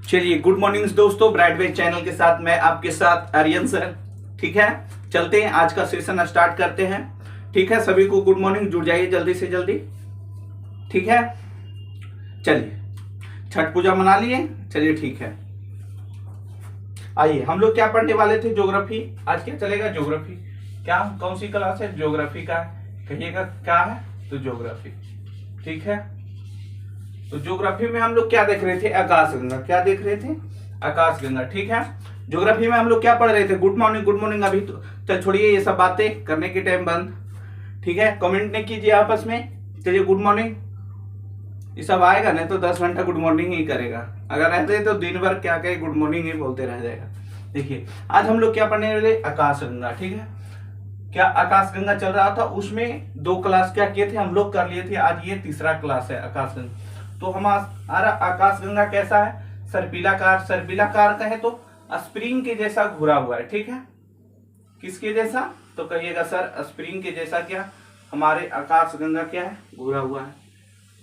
चलिए, good morning दोस्तों। Bright way channel के साथ मैं आपके साथ आर्यन सर। ठीक है, चलते हैं, आज का सेशन स्टार्ट करते हैं। ठीक है, सभी को गुड मॉर्निंग, जुड़ जाइए जल्दी से जल्दी। ठीक है, चलिए, छठ पूजा मना लिए। चलिए ठीक है, आइए हम लोग क्या पढ़ने वाले थे, ज्योग्राफी। आज क्या चलेगा, ज्योग्राफी। क्या कौन सी क्लास है, ज्योग्राफी का कहिएगा क्या है, तो ज्योग्राफी। ठीक है, तो ज्योग्राफी में हम लोग क्या देख रहे थे, आकाशगंगा। क्या देख रहे थे, आकाशगंगा। ठीक है, ज्योग्राफी में हम लोग क्या पढ़ रहे थे, गुड मॉर्निंग गुड मॉर्निंग। अभी तो चल छोड़िए ये सब बातें करने के टाइम बंद। ठीक है, कमेंट नहीं कीजिए आपस में। चलिए गुड मॉर्निंग, ये सब आएगा नहीं तो 10 घंटा गुड मॉर्निंग ही करेगा। अगर रहते तो दिन भर क्या कहे, गुड मॉर्निंग ही बोलते रह जाएगा। देखिए आज हम लोग क्या पढ़ने वाले, आकाशगंगा। ठीक है, क्या आकाशगंगा चल रहा था, उसमें 2 क्लास क्या किए थे हम लोग, कर लिए थे। आज ये तीसरा क्लास है आकाशगंगा। तो हमारा आकाशगंगा कैसा है, सर्पिलाकार। सर्पिलाकार कहे तो स्प्रिंग के जैसा घुरा हुआ है। ठीक है, किसके जैसा, तो कहिएगा सर स्प्रिंग के जैसा। क्या हमारे आकाशगंगा क्या है, घुरा हुआ है।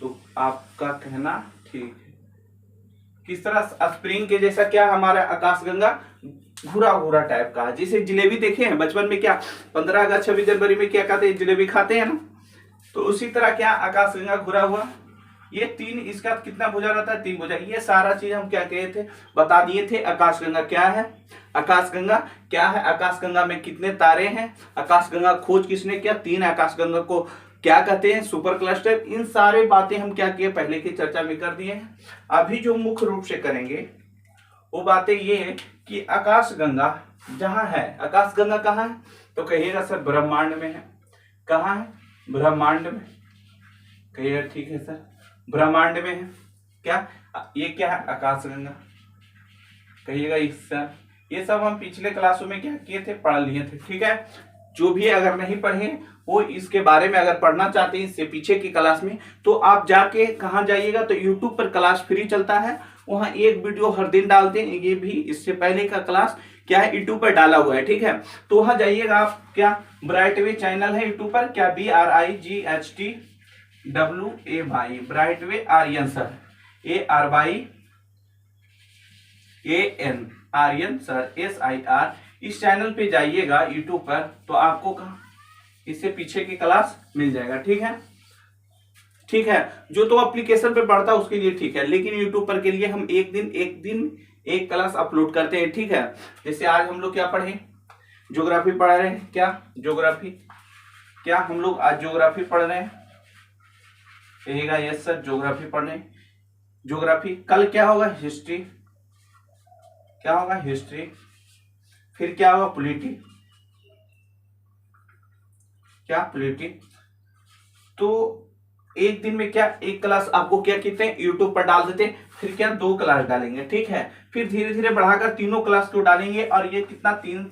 तो आपका कहना ठीक है। किस तरह स्प्रिंग के जैसा, क्या हमारा आकाशगंगा घुरा घुरा टाइप का है। जैसे जलेबी देखे हैं बचपन में, क्या 15 अगस्त 26 जनवरी में क्या कहते हैं, जलेबी खाते हैं ना। तो उसी तरह क्या आकाशगंगा घुरा हुआ। ये 3, इसका कितना भुजा रहता है, 3 भुजा। ये सारा चीज हम क्या कहे थे, बता दिए थे। आकाशगंगा क्या है, आकाशगंगा क्या है, आकाशगंगा में कितने तारे हैं, आकाशगंगा खोज किसने किया, 3 आकाशगंगा को क्या कहते हैं, सुपर क्लस्टर। इन सारे बातें हम क्या किए, पहले की चर्चा में कर दिए हैं। अभी जो मुख्य रूप से करेंगे वो बातें ये है कि आकाशगंगा जहां है, आकाशगंगा कहाँ है, तो कहिएगा सर ब्रह्मांड में है। कहाँ है, ब्रह्मांड में। कहिएगा ठीक है सर, ब्रह्मांड में है। क्या ये क्या है, आकाशगंगा। कहिएगा सर, ये सब हम पिछले क्लासों में क्या किए थे, पढ़ लिए थे। ठीक है, जो भी अगर नहीं पढ़े वो इसके बारे में अगर पढ़ना चाहते हैं इससे पीछे की क्लास में, तो आप जाके कहाँ जाइएगा, तो यूट्यूब पर क्लास फ्री चलता है, वहां एक वीडियो हर दिन डालते हैं। ये भी इससे पहले का क्लास क्या है, यूट्यूब पर डाला हुआ है। ठीक है, तो वहां जाइएगा आप, क्या ब्राइट वे चैनल है यूट्यूब पर, क्या BRIGHTWA, bright way Aryan sir, ARYAN Aryan sir SIR। इस चैनल पे जाइएगा यूट्यूब पर, तो आपको कहा इससे पीछे की क्लास मिल जाएगा। ठीक है, ठीक है, जो तो एप्लीकेशन पे पढ़ता है उसके लिए ठीक है, लेकिन यूट्यूब पर के लिए हम एक दिन एक क्लास अपलोड करते हैं। ठीक है, जैसे आज हम लोग क्या पढ़े, ज्योग्राफी पढ़ रहे हैं। क्या ज्योग्राफी, क्या हम लोग आज ज्योग्राफी पढ़ रहे हैं, कहिएगा यस सर ज्योग्राफी पढ़ रहे हैं। ज्योग्राफी कल क्या होगा, हिस्ट्री। क्या होगा, हिस्ट्री। फिर क्या होगा, पॉलिटी। क्या पॉलिटी। तो एक दिन में क्या, एक क्लास आपको क्या कहते हैं, यूट्यूब पर डाल देते हैं। फिर क्या 2 क्लास डालेंगे। ठीक है, फिर धीरे धीरे बढ़ाकर 3 क्लास को डालेंगे, और ये कितना 3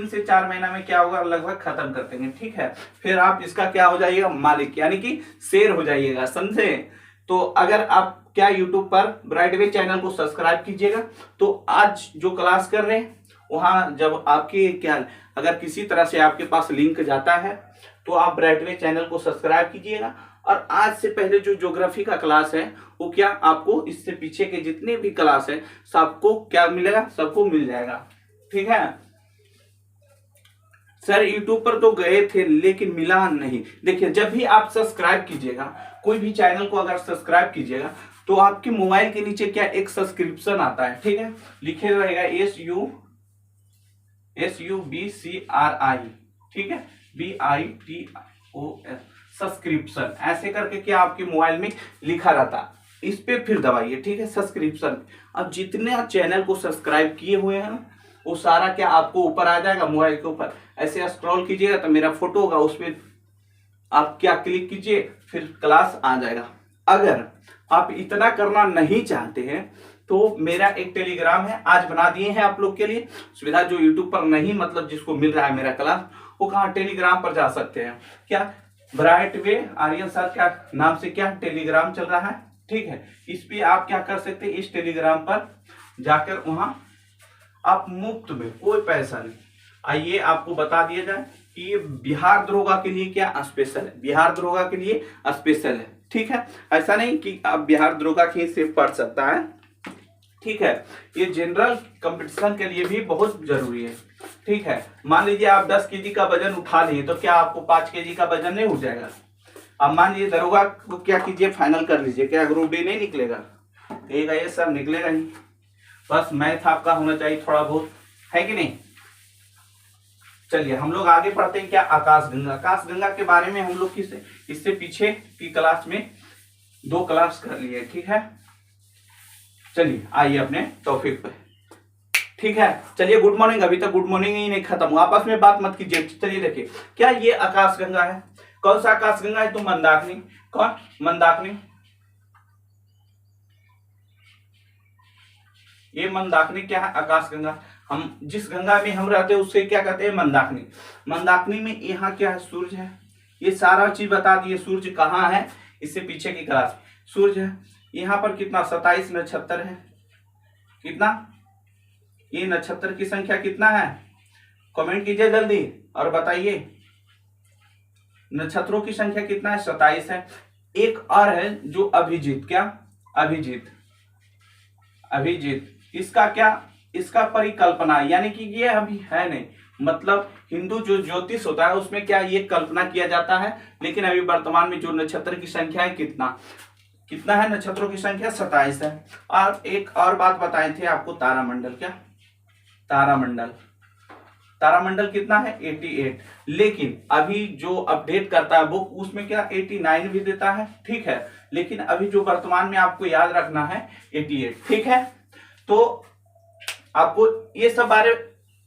से 4 महीना में क्या होगा, लगभग खत्म कर देंगे। ठीक है, फिर आप इसका क्या हो जाइएगा, मालिक, यानी कि शेर हो जाइएगा, समझे। तो अगर आप क्या यूट्यूब पर ब्राइट वे चैनल को सब्सक्राइब कीजिएगा, तो आज जो क्लास कर रहे हैं वहां जब आपके क्या, अगर किसी तरह से आपके पास लिंक जाता है तो आप ब्राइट वे चैनल को सब्सक्राइब कीजिएगा। और आज से पहले जो ज्योग्राफी का क्लास है वो क्या, आपको इससे पीछे के जितने भी क्लास है सबको क्या मिलेगा, सबको मिल जाएगा। ठीक है सर, यूट्यूब पर तो गए थे लेकिन मिला नहीं। देखिए, जब भी आप सब्सक्राइब कीजिएगा, कोई भी चैनल को अगर सब्सक्राइब कीजिएगा, तो आपके मोबाइल के नीचे क्या एक सब्सक्रिप्शन आता है। ठीक है, लिखे रहेगा SUBCRI। ठीक है, BITOS, सब्सक्रिप्शन, ऐसे करके क्या आपके मोबाइल में लिखा रहता है, इस पे फिर दबाइए। ठीक है, सब्सक्रिप्शन। अब जितने चैनल को सब्सक्राइब किए हुए हैं वो सारा क्या आपको ऊपर आ जाएगा, मोबाइल के ऊपर ऐसे स्क्रॉल कीजिएगा तो मेरा फोटो होगा, उसमें आप क्या क्लिक कीजिए, फिर क्लास आ जाएगा। अगर आप इतना करना नहीं चाहते हैं तो मेरा एक टेलीग्राम है, आज बना दिए हैं आप लोग के लिए सुविधा, जो यूट्यूब पर नहीं, मतलब जिसको मिल रहा है मेरा क्लास, वो कहाँ, टेलीग्राम पर जा सकते हैं। क्या ब्राइट वे आर्यन सर क्या नाम से क्या टेलीग्राम चल रहा है। ठीक है, इस पे आप क्या कर सकते हैं, इस टेलीग्राम पर जाकर वहां आप मुफ्त में, कोई पैसा नहीं। आइए आपको बता दिया जाए कि ये बिहार दरोगा के लिए क्या स्पेशल है, बिहार दरोगा के लिए स्पेशल है। ठीक है, ऐसा नहीं कि आप बिहार दरोगा के से पढ़ सकता है। ठीक है, ये जनरल कंपटीशन के लिए भी बहुत जरूरी है। ठीक है, मान लीजिए आप 10 केजी का वजन उठा लिए तो क्या आपको 5 केजी का वजन नहीं उठ जाएगा? अब मान लीजिए दरोगा को क्या कीजिए, फाइनल कर लीजिए, क्या ग्रुप डी नहीं निकलेगा? ये सब निकलेगा ही। बस मैथ आपका होना चाहिए थोड़ा बहुत, है कि नहीं? चलिए हम लोग आगे पढ़ते हैं। क्या आकाशगंगा, आकाशगंगा के बारे में हम लोग इससे पीछे की क्लास में 2 क्लास कर लिए। ठीक है, चलिए आइए अपने टॉपिक पे। ठीक है, चलिए गुड मॉर्निंग। अभी तक गुड मॉर्निंग ही नहीं खत्म हुआ, आपस में बात मत कीजिए। चलिए देखिए, क्या ये आकाशगंगा है? कौन सा आकाशगंगा है? तो मंदाकिनी। कौन? मंदाकिनी। ये मंदाकिनी क्या है? आकाशगंगा। हम जिस गंगा में हम रहते हैं उससे क्या कहते हैं? मंदाकिनी। मंदाकिनी में यहाँ क्या है? सूरज है। ये सारा चीज बता दिए। सूरज कहाँ है? इससे पीछे की क्लास सूरज है। यहाँ पर कितना? 27 नक्षत्र है। कितना? ये नक्षत्र की संख्या कितना है? कमेंट कीजिए जल्दी और बताइए नक्षत्रों की संख्या कितना है? 27 है। एक और है जो अभिजीत। क्या? अभिजीत। अभिजीत इसका क्या? इसका परिकल्पना, यानी कि ये अभी है नहीं, मतलब हिंदू जो ज्योतिष होता है उसमें क्या ये कल्पना किया जाता है। लेकिन अभी वर्तमान में जो नक्षत्र की संख्या है कितना है? नक्षत्रों की संख्या 27 है। और एक और बात बताए थे आपको, तारामंडल। क्या? तारामंडल। तारामंडल कितना है? 88। लेकिन अभी जो अपडेट करता है बुक उसमें क्या 89 भी देता है। ठीक है, लेकिन अभी जो वर्तमान में आपको याद रखना है 88। ठीक है, तो आपको ये सब बारे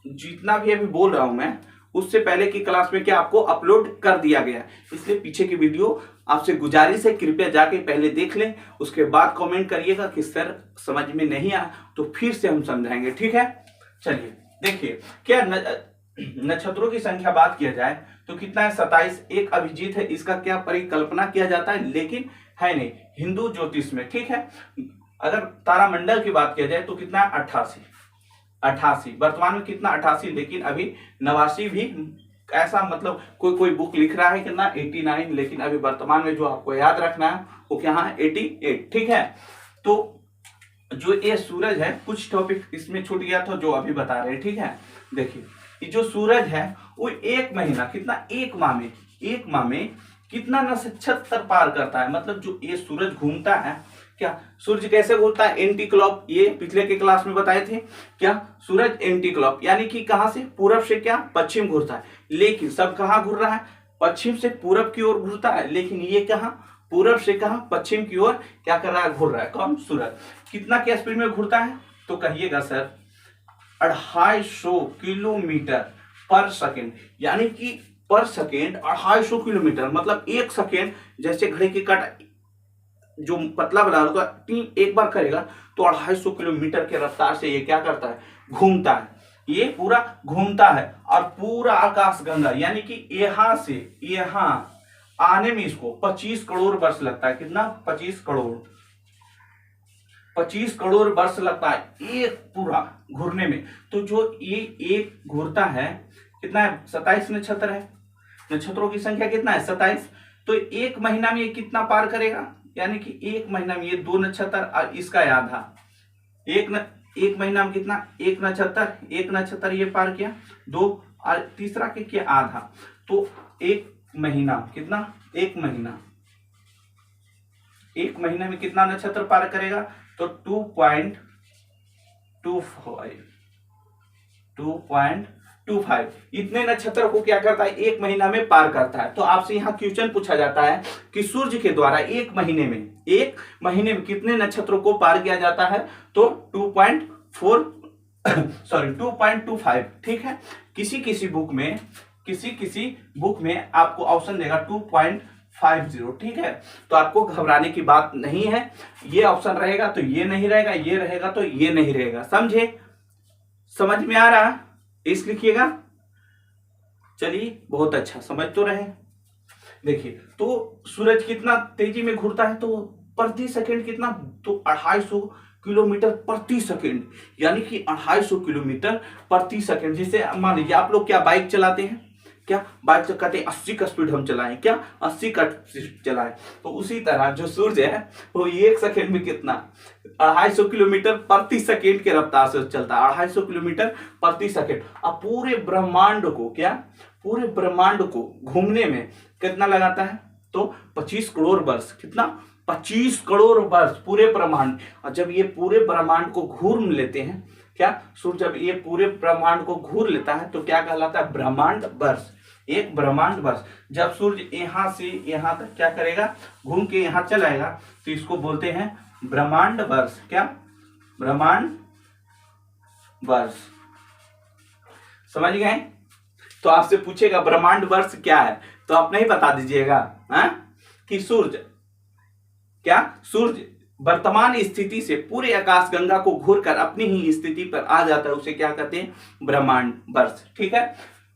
जितना भी अभी बोल रहा हूं मैं उससे पहले की क्लास में क्या आपको अपलोड कर दिया गया, इसलिए पीछे की वीडियो आपसे गुजारिश है कृपया जाके पहले देख लें, उसके बाद कमेंट करिएगा कि सर समझ में नहीं आया तो फिर से हम समझाएंगे। ठीक है, चलिए देखिए, क्या नक्षत्रों की संख्या बात किया जाए तो कितना है? 27। एक अभिजीत है, इसका क्या परिकल्पना किया जाता है लेकिन है नहीं हिंदू ज्योतिष में। ठीक है, अगर तारामंडल की बात किया जाए तो कितना है? 88। वर्तमान में कितना? 88। लेकिन अभी 89 भी ऐसा, मतलब कोई बुक लिख रहा है कितना? 89। लेकिन अभी वर्तमान में जो आपको याद रखना है वो क्या है? 88। ठीक है, तो जो ये सूरज है, कुछ टॉपिक इसमें छूट गया था जो अभी बता रहे हैं। ठीक है, देखिए ये जो सूरज है वो एक महीना कितना? एक माह में कितना नक्षत्र पार करता है? मतलब जो ये सूरज घूमता है, क्या सूरज कैसे घूमता है? Anti clock. ये पिछले के क्लास में बताए थे। क्या? सूरज एंटी क्लॉक, यानी कि कहां से? पूरब से क्या? पश्चिम घूरता है। लेकिन सब कहां घूर रहा है? पश्चिम से पूरब की ओर घूरता है, लेकिन ये कहां? पूरब से कहां? पश्चिम की ओर क्या कर रहा है? घूर रहा है। कौन? सूरज। कितना के स्पीड में घूरता है? तो कहिएगा सर 250 किलोमीटर पर सेकेंड, यानी कि पर सेकेंड 250 किलोमीटर, मतलब एक सेकेंड जैसे घड़ी की काट जो पतला बना रहा तो एक बार करेगा तो 250 किलोमीटर के रफ्तार से ये क्या करता है? घूमता है। ये पूरा घूमता है और पूरा आकाशगंगा, यानी कि यहां से यहां आने में इसको 25 करोड़ वर्ष लगता है। कितना? 25 करोड़ वर्ष लगता है एक पूरा घूरने में। तो जो ये एक घूरता है कितना है? 27 नक्षत्र है। नक्षत्रों की संख्या कितना है? 27। तो एक महीना में ये कितना पार करेगा? यानी कि एक महीना में ये 2 नक्षत्र और इसका आधा। एक महीना में कितना? एक नक्षत्र ये पार किया, 2 और तीसरा के किया आधा। तो एक महीना कितना? एक महीना में कितना नक्षत्र पार करेगा? तो 2.25 इतने नक्षत्र को क्या करता है? एक महीना में पार करता है। तो आपसे यहाँ क्वेश्चन पूछा जाता है कि सूर्य के द्वारा एक महीने में कितने नक्षत्रों को पार किया जाता है? तो 2.25। ठीक है, किसी बुक में आपको ऑप्शन देगा 2.50। ठीक है, तो आपको घबराने की बात नहीं है। ये ऑप्शन रहेगा तो ये नहीं रहेगा, ये रहेगा तो ये नहीं रहेगा। समझे? समझ में आ रहा? इस लिखिएगा। चलिए बहुत अच्छा, समझ तो रहे। देखिए तो सूरज कितना तेजी में घूरता है? तो प्रति सेकंड कितना? तो 250 किलोमीटर प्रति सेकंड, यानी कि 250 किलोमीटर प्रति सेकंड। जैसे मान लीजिए आप लोग क्या बाइक चलाते हैं? क्या बाइक से कहते हैं 80 का स्पीड हम चलाएं, क्या 80 का स्पीड चलाएं। तो उसी तरह जो सूर्य है वो 1 सेकेंड में कितना 250 किलोमीटर प्रति सेकेंड के रफ्तार से चलता है, 250 किलोमीटर प्रति सेकेंड। अब पूरे ब्रह्मांड को क्या, पूरे ब्रह्मांड को घूमने में कितना लगाता है, तो 25 करोड़ वर्ष। कितना, 25 करोड़ वर्ष पूरे ब्रह्मांड। और जब ये पूरे ब्रह्मांड को घूम लेते हैं, क्या सूर्य जब ये पूरे ब्रह्मांड को घूर लेता है तो क्या कहलाता है, ब्रह्मांड वर्ष, एक ब्रह्मांड वर्ष। जब सूर्य यहां से यहां तक क्या करेगा, घूम के यहां चलाएगा, तो इसको बोलते हैं ब्रह्मांड वर्ष। क्या, ब्रह्मांड वर्ष। समझ गए। तो आपसे पूछेगा ब्रह्मांड वर्ष क्या है, तो आप नहीं बता दीजिएगा कि सूर्य, क्या सूर्य वर्तमान स्थिति से पूरे आकाश गंगा को घूरकर अपनी ही स्थिति पर आ जाता है, उसे क्या कहते हैं, ब्रह्मांड वर्ष। ठीक है।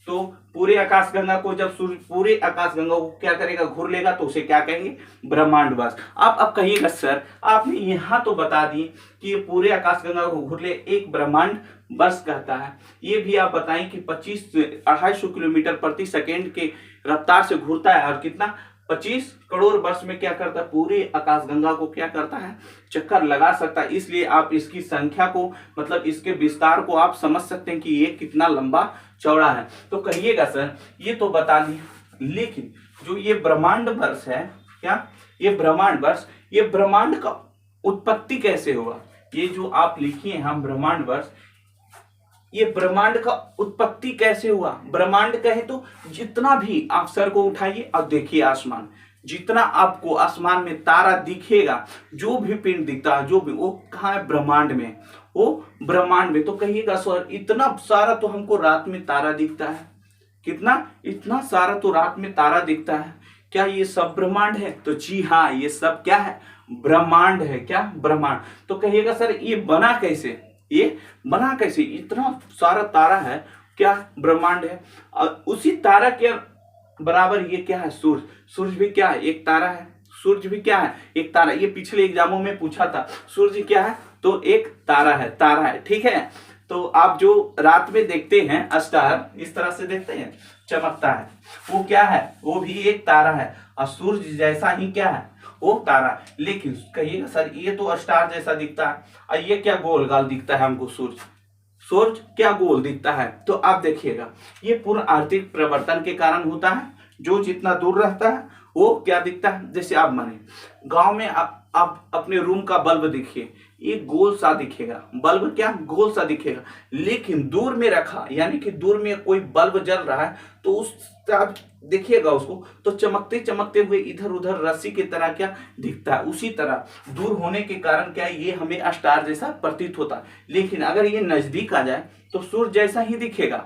तो पूरे आकाश गंगा को जब सूर्य पूरे आकाश गंगा को क्या करेगा, घूर लेगा, तो उसे क्या कहेंगे, ब्रह्मांड वर्ष। अब कहिएगा सर आपने यहाँ तो बता दिए कि ये पूरे आकाश गंगा को घूर ले एक ब्रह्मांड वर्ष कहता है, ये भी आप बताएं कि 250 किलोमीटर प्रति सेकेंड के रफ्तार से घूरता है और कितना 25 करोड़ वर्ष में क्या करता है, पूरे आकाश गंगा को क्या करता है, चक्कर लगा सकता है। इसलिए आप इसकी संख्या को, मतलब इसके विस्तार को आप समझ सकते हैं कि ये कितना लंबा चौड़ा है। तो कहिएगा सर ये तो बता लिया, लेकिन जो ये ब्रह्मांड वर्ष है, क्या ये ब्रह्मांड वर्ष, ये ब्रह्मांड का उत्पत्ति कैसे हुआ, ये जो आप लिखिए हम ब्रह्मांड वर्ष, ये ब्रह्मांड का उत्पत्ति कैसे हुआ। ब्रह्मांड कहे तो जितना भी आप सर को उठाइए और देखिए आसमान, जितना आपको आसमान में तारा दिखेगा, जो भी पिंड दिखता है, जो भी, वो कहाँ है, ब्रह्मांड में, वो ब्रह्मांड में। तो कहिएगा सर इतना सारा तो हमको रात में तारा दिखता है, कितना, इतना सारा तो रात में तारा दिखता है, क्या ये सब ब्रह्मांड है, तो जी हाँ ये सब क्या है, ब्रह्मांड है। क्या, ब्रह्मांड। तो कहिएगा सर ये बना कैसे, ये बना कैसे, इतना सारा तारा है, क्या ब्रह्मांड है। उसी तारा के बराबर ये क्या है, सूर्य, सूर्य भी क्या है, एक तारा है, सूर्य भी क्या है, एक तारा। ये पिछले एग्जामों में पूछा था, सूर्य क्या है, तो एक तारा है, तारा है। ठीक है। तो आप जो रात में देखते हैं स्टार, इस तरह से देखते हैं, चमकता है, वो क्या है, वो भी एक तारा है, और सूर्य जैसा ही क्या है, वो तारा। लेकिन कहिएगा सर ये तो स्टार जैसा दिखता है, और ये क्या गोल गाल दिखता है हमको, सूर्य, सूर्य क्या गोल दिखता है। तो आप देखिएगा ये पूर्ण आर्थिक परिवर्तन के कारण होता है, जो जितना दूर रहता है वो क्या दिखता है। जैसे आप माने गांव में आप अपने रूम का बल्ब देखिए, ये गोल सा दिखेगा, बल्ब क्या गोल सा दिखेगा, लेकिन दूर में रखा, यानी कि दूर में कोई बल्ब जल रहा है, तो उस आप देखिएगा उसको, तो चमकते चमकते हुए इधर उधर रस्सी की तरह क्या दिखता है। उसी तरह दूर होने के कारण क्या ये हमें स्टार जैसा प्रतीत होता है, लेकिन अगर ये नजदीक आ जाए तो सूर्य जैसा ही दिखेगा।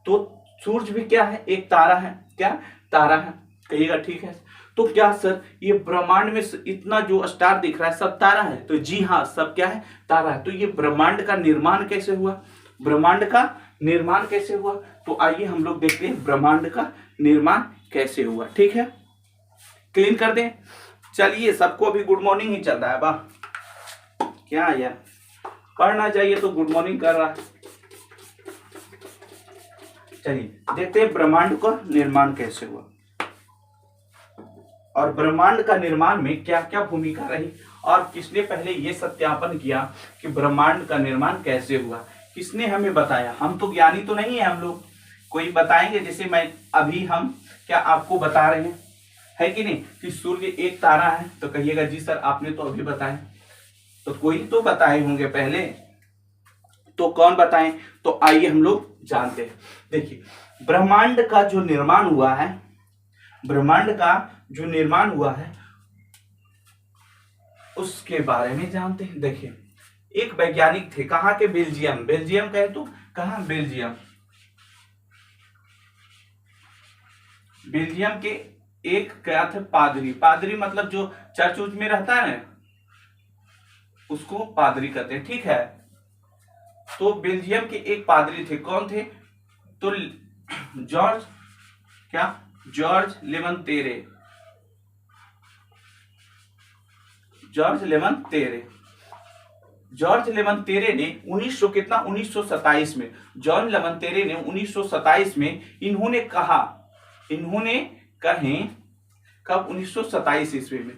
तो सूर्य भी क्या है, एक तारा है, क्या तारा है। कहिएगा ठीक है। तो क्या सर ये ब्रह्मांड में इतना जो स्टार दिख रहा है सब तारा है, तो जी हाँ सब क्या है, तारा है। तो ये ब्रह्मांड का निर्माण कैसे हुआ, ब्रह्मांड का निर्माण कैसे हुआ, तो आइए हम लोग देखते हैं ब्रह्मांड का निर्माण कैसे हुआ। ठीक है, क्लीन कर दें। चलिए सबको अभी गुड मॉर्निंग ही चल रहा है, वाह क्या यार, पढ़ना चाहिए तो गुड मॉर्निंग कर रहा है। चलिए देखते हैं ब्रह्मांड का निर्माण कैसे हुआ, और ब्रह्मांड का निर्माण में क्या क्या भूमिका रही, और किसने पहले ये सत्यापन किया कि ब्रह्मांड का निर्माण कैसे हुआ, किसने हमें बताया। हम तो ज्ञानी तो नहीं है, हम लोग कोई बताएंगे, जैसे मैं अभी हम क्या आपको बता रहे हैं, है कि नहीं, कि सूर्य एक तारा है। तो कहिएगा जी सर आपने तो अभी बताया, तो कोई तो बताए होंगे पहले, तो कौन बताएं। तो आइए हम लोग जानते हैं। देखिए ब्रह्मांड का जो निर्माण हुआ है, ब्रह्मांड का जो निर्माण हुआ है उसके बारे में जानते हैं। देखिए एक वैज्ञानिक थे, कहाँ के, बेल्जियम, बेल्जियम कहे तो कहाँ, बेल्जियम, बेल्जियम के एक क्या थे, पादरी, पादरी मतलब जो चर्च उर्च में रहता है ना उसको पादरी कहते हैं। ठीक है। तो बेल्जियम के एक पादरी थे, कौन थे, तो जॉर्ज क्या, जॉर्ज लेमनतेरे, जॉर्ज लेमनतेरे। जॉर्ज लेमनतेरे ने 1927 में, जॉन लेमनतेरे ने 1927 में इन्होंने कहा इन्होंने कहे कब 1927 ईस्वी में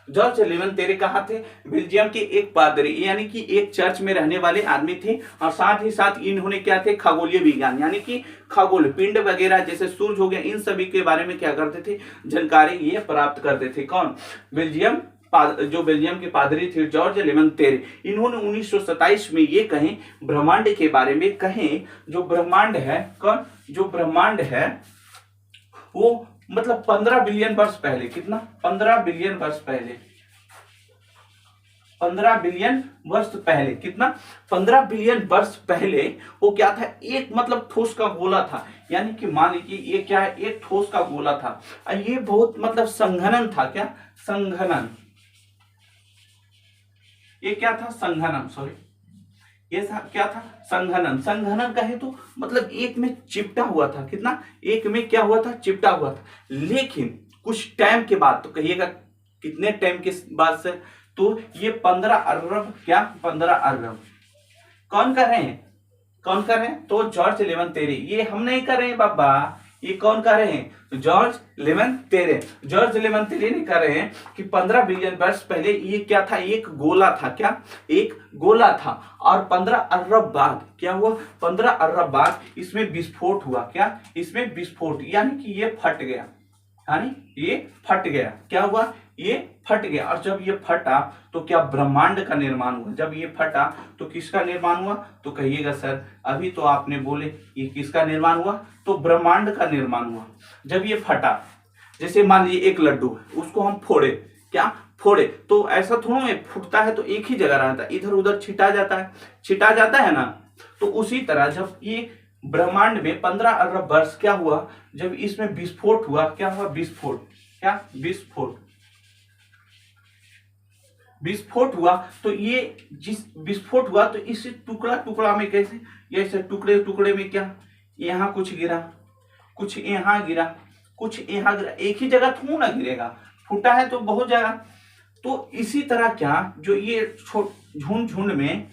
जॉर्ज लेवनतेरे कहा थे, बेल्जियम के एक पादरी यानी कि एक चर्च में रहने वाले आदमी थे, और साथ ही साथ इन्होंने क्या थे, खगोलीय विज्ञान यानी कि खगोल पिंड वगैरह जैसे सूरज हो गया, इन सभी के बारे में क्या करते थे, जानकारी ये प्राप्त करते थे। कौन? जो बेल्जियम के पादरी थे जॉर्ज लेवनतेरे, इन्होंने 1927 में ये कहे ब्रह्मांड के बारे में कहे, जो ब्रह्मांड है कौन, जो ब्रह्मांड है वो मतलब 15 बिलियन वर्ष पहले, कितना, 15 बिलियन वर्ष पहले, 15 बिलियन वर्ष पहले, कितना, 15 बिलियन वर्ष पहले वो क्या था, एक मतलब ठोस का गोला था, यानी कि मान लीजिए ये क्या है, एक ठोस का गोला था, ये बहुत मतलब संघनन था, क्या संघनन, ये क्या था, संघनन, सॉरी ये क्या था, संघनन, संघनन कहे तो मतलब एक में चिपटा हुआ था, कितना, एक में क्या हुआ था, चिपटा हुआ था, लेकिन कुछ टाइम के बाद, तो कहिएगा कितने टाइम के बाद से, तो ये 15 अरब, क्या 15 अरब, कौन कर रहे हैं, कौन कर रहे हैं, तो जॉर्ज लेवनतेरे, ये हम नहीं कर रहे हैं बाबा, ये कौन कर रहे हैं, जॉर्ज लेवनतेरे, जॉर्ज लेवनतेरे ने कर रहे हैं कि 15 बिलियन वर्ष पहले ये क्या था, एक गोला था, क्या एक गोला था, और 15 अरब बाद क्या हुआ, 15 अरब बाद इसमें विस्फोट हुआ, क्या इसमें विस्फोट, यानी कि ये फट गया, यानी ये फट गया, क्या हुआ, ये फट गया, और जब ये फटा तो क्या ब्रह्मांड का निर्माण हुआ, जब ये फटा तो किसका निर्माण हुआ, तो कहिएगा सर अभी तो आपने बोले ये किसका निर्माण हुआ, तो ब्रह्मांड का निर्माण हुआ। जब ये फटा, जैसे मान लीजिए एक लड्डू उसको हम फोड़े, क्या फोड़े, तो ऐसा थोड़ा फूटता है तो एक ही जगह रहता है, इधर उधर छिटा जाता है ना, तो उसी तरह जब ये ब्रह्मांड में 15 अरब वर्ष क्या हुआ, जब इसमें विस्फोट हुआ, क्या हुआ, विस्फोट, क्या विस्फोट हुआ, तो ये जिस विस्फोट हुआ तो इस टुकड़ा टुकड़ा में कैसे, ये ऐसे टुकड़े टुकड़े में क्या, यहाँ कुछ गिरा, कुछ यहाँ गिरा, कुछ यहाँ गिरा, एक ही जगह थोड़ा ना गिरेगा, फूटा है तो बहुत जगह, तो इसी तरह क्या जो ये झुंड झुंड में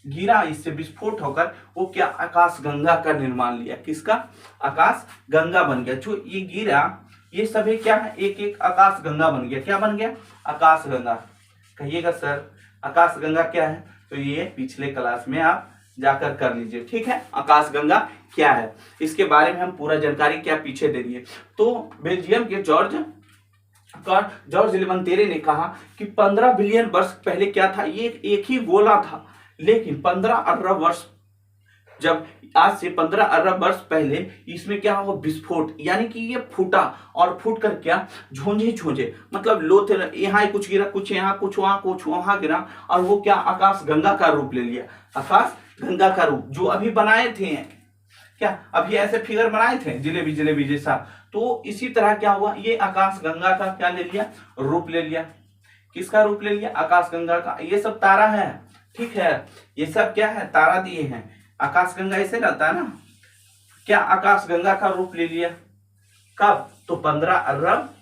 गिरा, इससे विस्फोट होकर वो क्या आकाश गंगा का निर्माण लिया, किसका, आकाश गंगा बन गया, जो ये गिरा ये सभी क्या है, एक एक आकाश गंगा बन गया, क्या बन गया, आकाश गंगा, कहिएगा सर आकाश गंगा क्या है, तो ये पिछले क्लास में आप जाकर कर लीजिए, ठीक है, आकाश गंगा क्या है इसके बारे में हम पूरा जानकारी क्या पीछे दे दिए। तो बेल्जियम के जॉर्ज लेवनतेरे ने कहा कि 15 बिलियन वर्ष पहले क्या था, ये एक ही गोला था, लेकिन 15 अरब वर्ष, जब आज से 15 अरब वर्ष पहले इसमें क्या हुआ, विस्फोट, यानी कि ये फूटा, और फूट कर क्या झोंझे मतलब लो थे, यहाँ कुछ गिरा, कुछ यहाँ, कुछ वहां गिरा, और वो क्या आकाश गंगा का रूप ले लिया, आकाश गंगा का रूप, जो अभी बनाए थे, क्या अभी ऐसे फिगर बनाए थे जिलेबी जैसा, तो इसी तरह क्या हुआ, ये आकाश गंगा का क्या ले लिया, रूप ले लिया, किसका रूप ले लिया, आकाश गंगा का। ये सब तारा है, ठीक है, ये सब क्या है, तारा दिए हैं, आकाश गंगा ऐसे रहता है ना, क्या आकाश गंगा का रूप ले लिया, कब, तो 15 अरब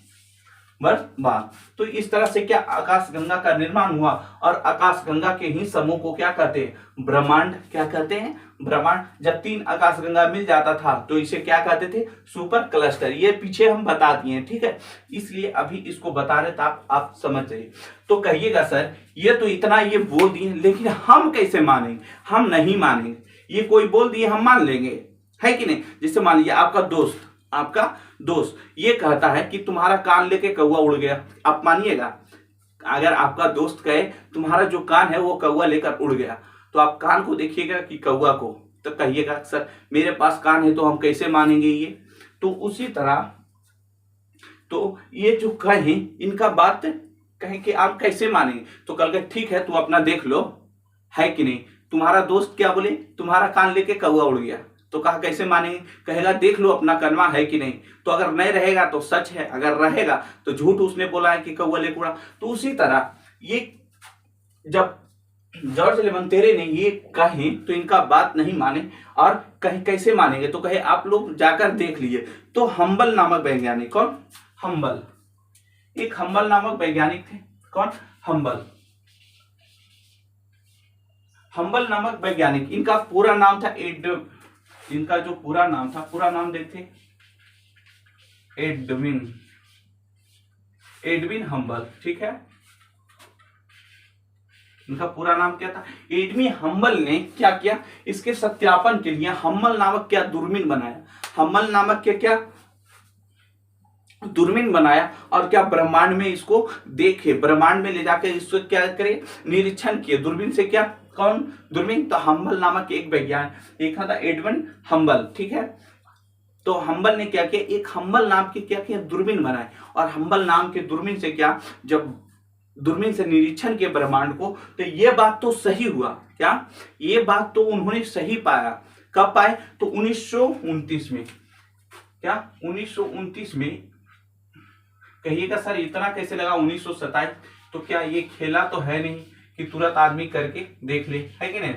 वर्ष बाद। तो इस तरह से क्या आकाश गंगा का निर्माण हुआ, और आकाश गंगा के ही समूह को क्या कहते हैं, ब्रह्मांड, क्या कहते हैं, ब्रह्मांड। जब 3 आकाश गंगा मिल जाता था तो इसे क्या कहते थे, सुपर क्लस्टर, ये पीछे हम बता दिए, ठीक है, इसलिए अभी इसको बता रहे तो आप समझ जाइए। तो कहिएगा सर ये तो इतना ये बोल दिए, लेकिन हम कैसे मानेंगे, हम नहीं मानेंगे, ये कोई बोल दिए हम मान लेंगे, है कि नहीं। जैसे मान लीजिए आपका दोस्त ये कहता है कि तुम्हारा कान लेके कौवा उड़ गया, आप मानिएगा। अगर आपका दोस्त कहे तुम्हारा जो कान है वो कौवा लेकर उड़ गया, तो आप कान को देखिएगा कि कौवा को, तो कहिएगा सर मेरे पास कान है तो हम कैसे मानेंगे ये। तो उसी तरह तो ये जो कहें इनका बात कहें कि आप कैसे मानेंगे, तो कल के ठीक है तू अपना देख लो, है कि नहीं। तुम्हारा दोस्त क्या बोले, तुम्हारा कान लेके कौवा उड़ गया, तो कहा कैसे मानेंगे, कहेगा देख लो अपना कनवा है कि नहीं। तो अगर नहीं रहेगा तो सच है, अगर रहेगा तो झूठ उसने बोला है कि कौवा लेके उड़ा। तो उसी तरह ये जब जॉर्ज लेवनतेरे ने ये कहे तो इनका बात नहीं माने, और कहीं कैसे मानेंगे, तो कहे आप लोग जाकर देख लीजिए। तो हम्बल नामक वैज्ञानिक, कौन, हम्बल, एक हम्बल नामक वैज्ञानिक थे, कौन, हम्बल नामक वैज्ञानिक, इनका पूरा नाम था इनका जो पूरा नाम था, पूरा नाम देखते एडविन हम्बल, ठीक है। इनका पूरा नाम क्या था? एडविन हम्बल ने क्या किया, इसके सत्यापन के लिए हम्बल नामक क्या दूरबीन बनाया, हम्बल नामक क्या दूरबीन बनाया, और क्या ब्रह्मांड में इसको देखे, ब्रह्मांड में ले जाकर इसको क्या करे, निरीक्षण किए दूरबीन से। क्या, कौन दूरबीन? तो हम्बल नामक एक वैज्ञानिक, एक था एडविन हम्बल, ठीक है। तो हम्बल ने क्या किया, एक हम्बल नाम की क्या किया, दूरबीन बनाए, और हम्बल नाम के दूरबीन से क्या, जब दूरबीन से निरीक्षण किया ब्रह्मांड को, तो ये बात तो सही हुआ। क्या, ये बात तो उन्होंने सही पाया। कब पाए? तो 1929 में। क्या, 1929 में। कहिएगा सर इतना कैसे लगा 1927? तो क्या ये खेला तो है नहीं कि तुरंत आदमी करके देख ले, है कि नहीं।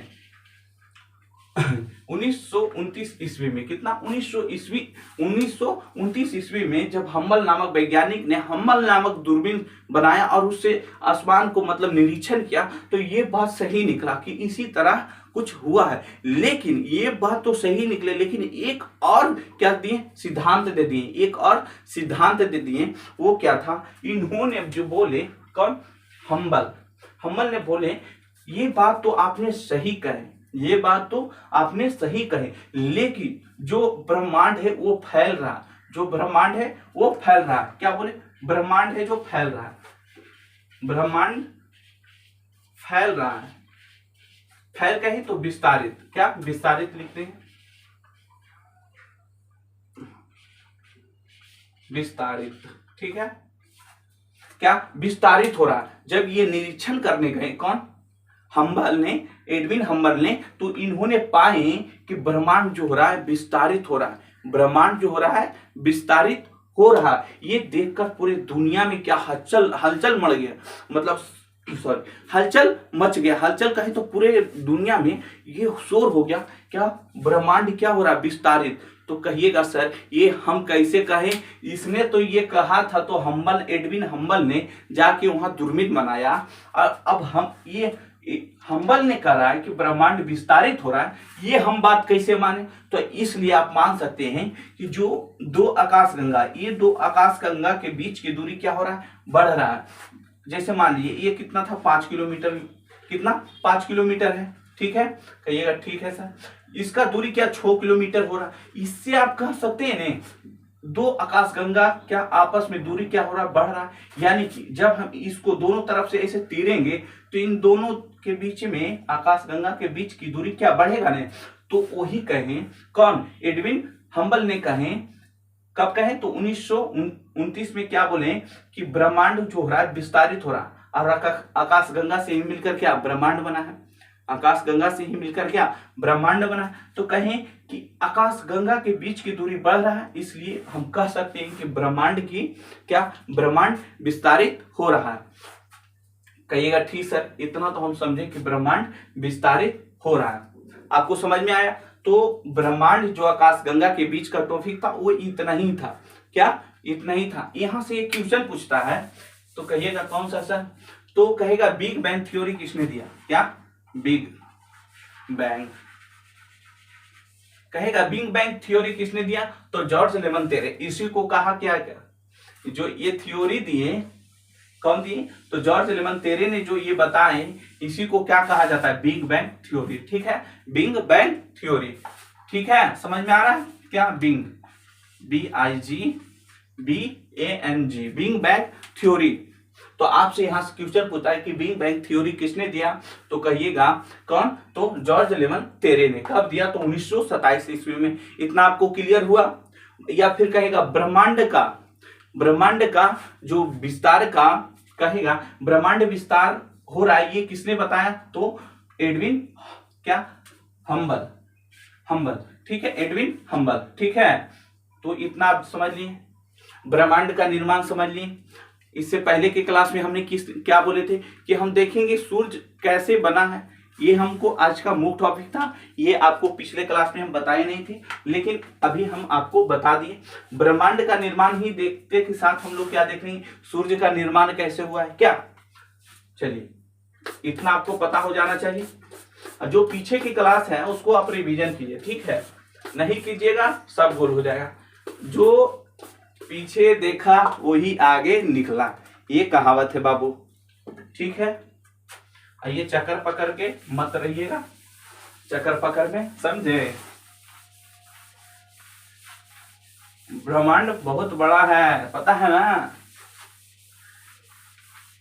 1929 ईस्वी में, कितना, 1929 ईस्वी में जब हम्बल नामक वैज्ञानिक ने हम्बल नामक दूरबीन बनाया और उससे आसमान को मतलब निरीक्षण किया, तो ये बात सही निकला कि इसी तरह कुछ हुआ है। लेकिन ये बात तो सही निकले, लेकिन एक और क्या दिए, सिद्धांत दे दिए, एक और सिद्धांत दे दिए। वो क्या था, इन्होंने जो बोले, कौन, हम्बल ने बोले ये बात तो आपने सही कहे, ये बात तो आपने सही कहे, लेकिन जो ब्रह्मांड है वो फैल रहा, जो ब्रह्मांड है वो फैल रहा। क्या बोले, ब्रह्मांड है जो फैल रहा है, ब्रह्मांड फैल रहा है। फैल कहे तो विस्तारित, क्या, विस्तारित लिखते हैं, विस्तारित, ठीक है। क्या, विस्तारित हो रहा है। जब ये निरीक्षण करने गए, कौन, हम्बल ने, एडविन हम्बल ने, तो इन्होंने पाए कि ब्रह्मांड जो हो रहा है विस्तारित हो रहा है, ब्रह्मांड जो हो रहा है विस्तारित हो रहा है। ये देखकर पूरे दुनिया में क्या हलचल मच गया, मतलब सॉरी, हलचल मच गया। हलचल कहे तो पूरे दुनिया में ये शोर हो गया, क्या, ब्रह्मांड क्या हो रहा है, विस्तारित। तो कहिएगा सर ये हम कैसे कहें, इसने तो ये कहा था, तो हम्बल, एडविन हम्बल ने जाके वहां दूरबीन बनाया, और अब हम ये हम्बल ने कह रहा है कि ब्रह्मांड विस्तारित हो रहा है, ये हम बात कैसे माने। तो इसलिए आप मान सकते हैं कि जो दो आकाशगंगा, ये दो आकाशगंगा के बीच की दूरी क्या हो रहा है, बढ़ रहा है। जैसे मान लीजिए ये कितना था, 5 किलोमीटर, कितना, 5 किलोमीटर है, ठीक है। कहिएगा ठीक है सर। इसका दूरी क्या, 6 किलोमीटर हो रहा है। इससे आप कह सकते हैं ना, दो आकाशगंगा क्या आपस में दूरी क्या हो रहा है, बढ़ रहा है। यानी कि जब हम इसको दोनों तरफ से ऐसे तीरेंगे, तो इन दोनों के बीच में, आकाशगंगा के बीच की दूरी क्या बढ़ेगा ने। तो वही कहें, कौन, एडविन हम्बल ने कहें, कब कहे, तो 1929 में क्या बोले कि ब्रह्मांड जो हो रहा है विस्तारित हो रहा है, और आकाशगंगा से ही मिलकर क्या ब्रह्मांड बना है, आकाशगंगा से ही मिलकर क्या ब्रह्मांड बना है। तो कहें कि आकाशगंगा के बीच की दूरी बढ़ रहा है, इसलिए हम कह सकते हैं कि ब्रह्मांड की क्या, ब्रह्मांड विस्तारित हो रहा है। कहिएगा ठीक सर, इतना तो हम समझे कि ब्रह्मांड विस्तारित हो रहा है। आपको समझ में आया। तो ब्रह्मांड जो आकाशगंगा के बीच का टॉपिक था वो इतना ही था। क्या, इतना ही था। यहां से एक क्वेश्चन पूछता है, तो कहिएगा कौन सा सर, तो कहेगा बिग बैंग थ्योरी किसने दिया। क्या, बिग बैंग, कहेगा बिग बैंग थ्योरी किसने दिया, तो जॉर्ज लेमैत्रे। इसी को कहा क्या, जो ये थ्योरी दिए, कौन दिए, तो जॉर्ज लेमैत्रे ने जो ये बताए, इसी को क्या कहा जाता है, बिग बैंग थ्योरी, ठीक है, बिग बैंग थ्योरी, ठीक है। समझ में आ रहा है क्या, big, BIG, big bang theory. तो आपसे यहां से क्वेश्चन पूछता है कि बिग बैंग थ्योरी किसने दिया, तो कहिएगा कौन, तो जॉर्ज लेमैत्रे ने। कब दिया, तो 1927 ईस्वी में। इतना आपको क्लियर हुआ। या फिर कहेगा ब्रह्मांड का जो विस्तार का, कहेगा ब्रह्मांड विस्तार हो रहा है, ये किसने बताया, तो एडविन क्या, हम्बल, ठीक है, एडविन हम्बल, ठीक है। तो इतना आप समझ लिए, ब्रह्मांड का निर्माण समझ लिए। इससे पहले के क्लास में हमने क्या बोले थे कि हम देखेंगे सूर्य कैसे बना है। ये हमको आज का मुख्य टॉपिक था। ये आपको पिछले क्लास में हम बताए नहीं थे, लेकिन अभी हम आपको बता दिए। ब्रह्मांड का निर्माण ही देखते के साथ हम लोग क्या देख रहे हैं, सूर्य का निर्माण कैसे हुआ है। क्या, चलिए इतना आपको पता हो जाना चाहिए। जो पीछे की क्लास है उसको आप रिवीजन कीजिए, ठीक है, नहीं कीजिएगा सब गोल हो जाएगा। जो पीछे देखा वही आगे निकला, ये कहावत है बाबू। ठीक है, आइए चक्कर पकड़ के मत रहिएगा, चक्कर पकड़ में, समझे। ब्रह्मांड बहुत बड़ा है, पता है ना।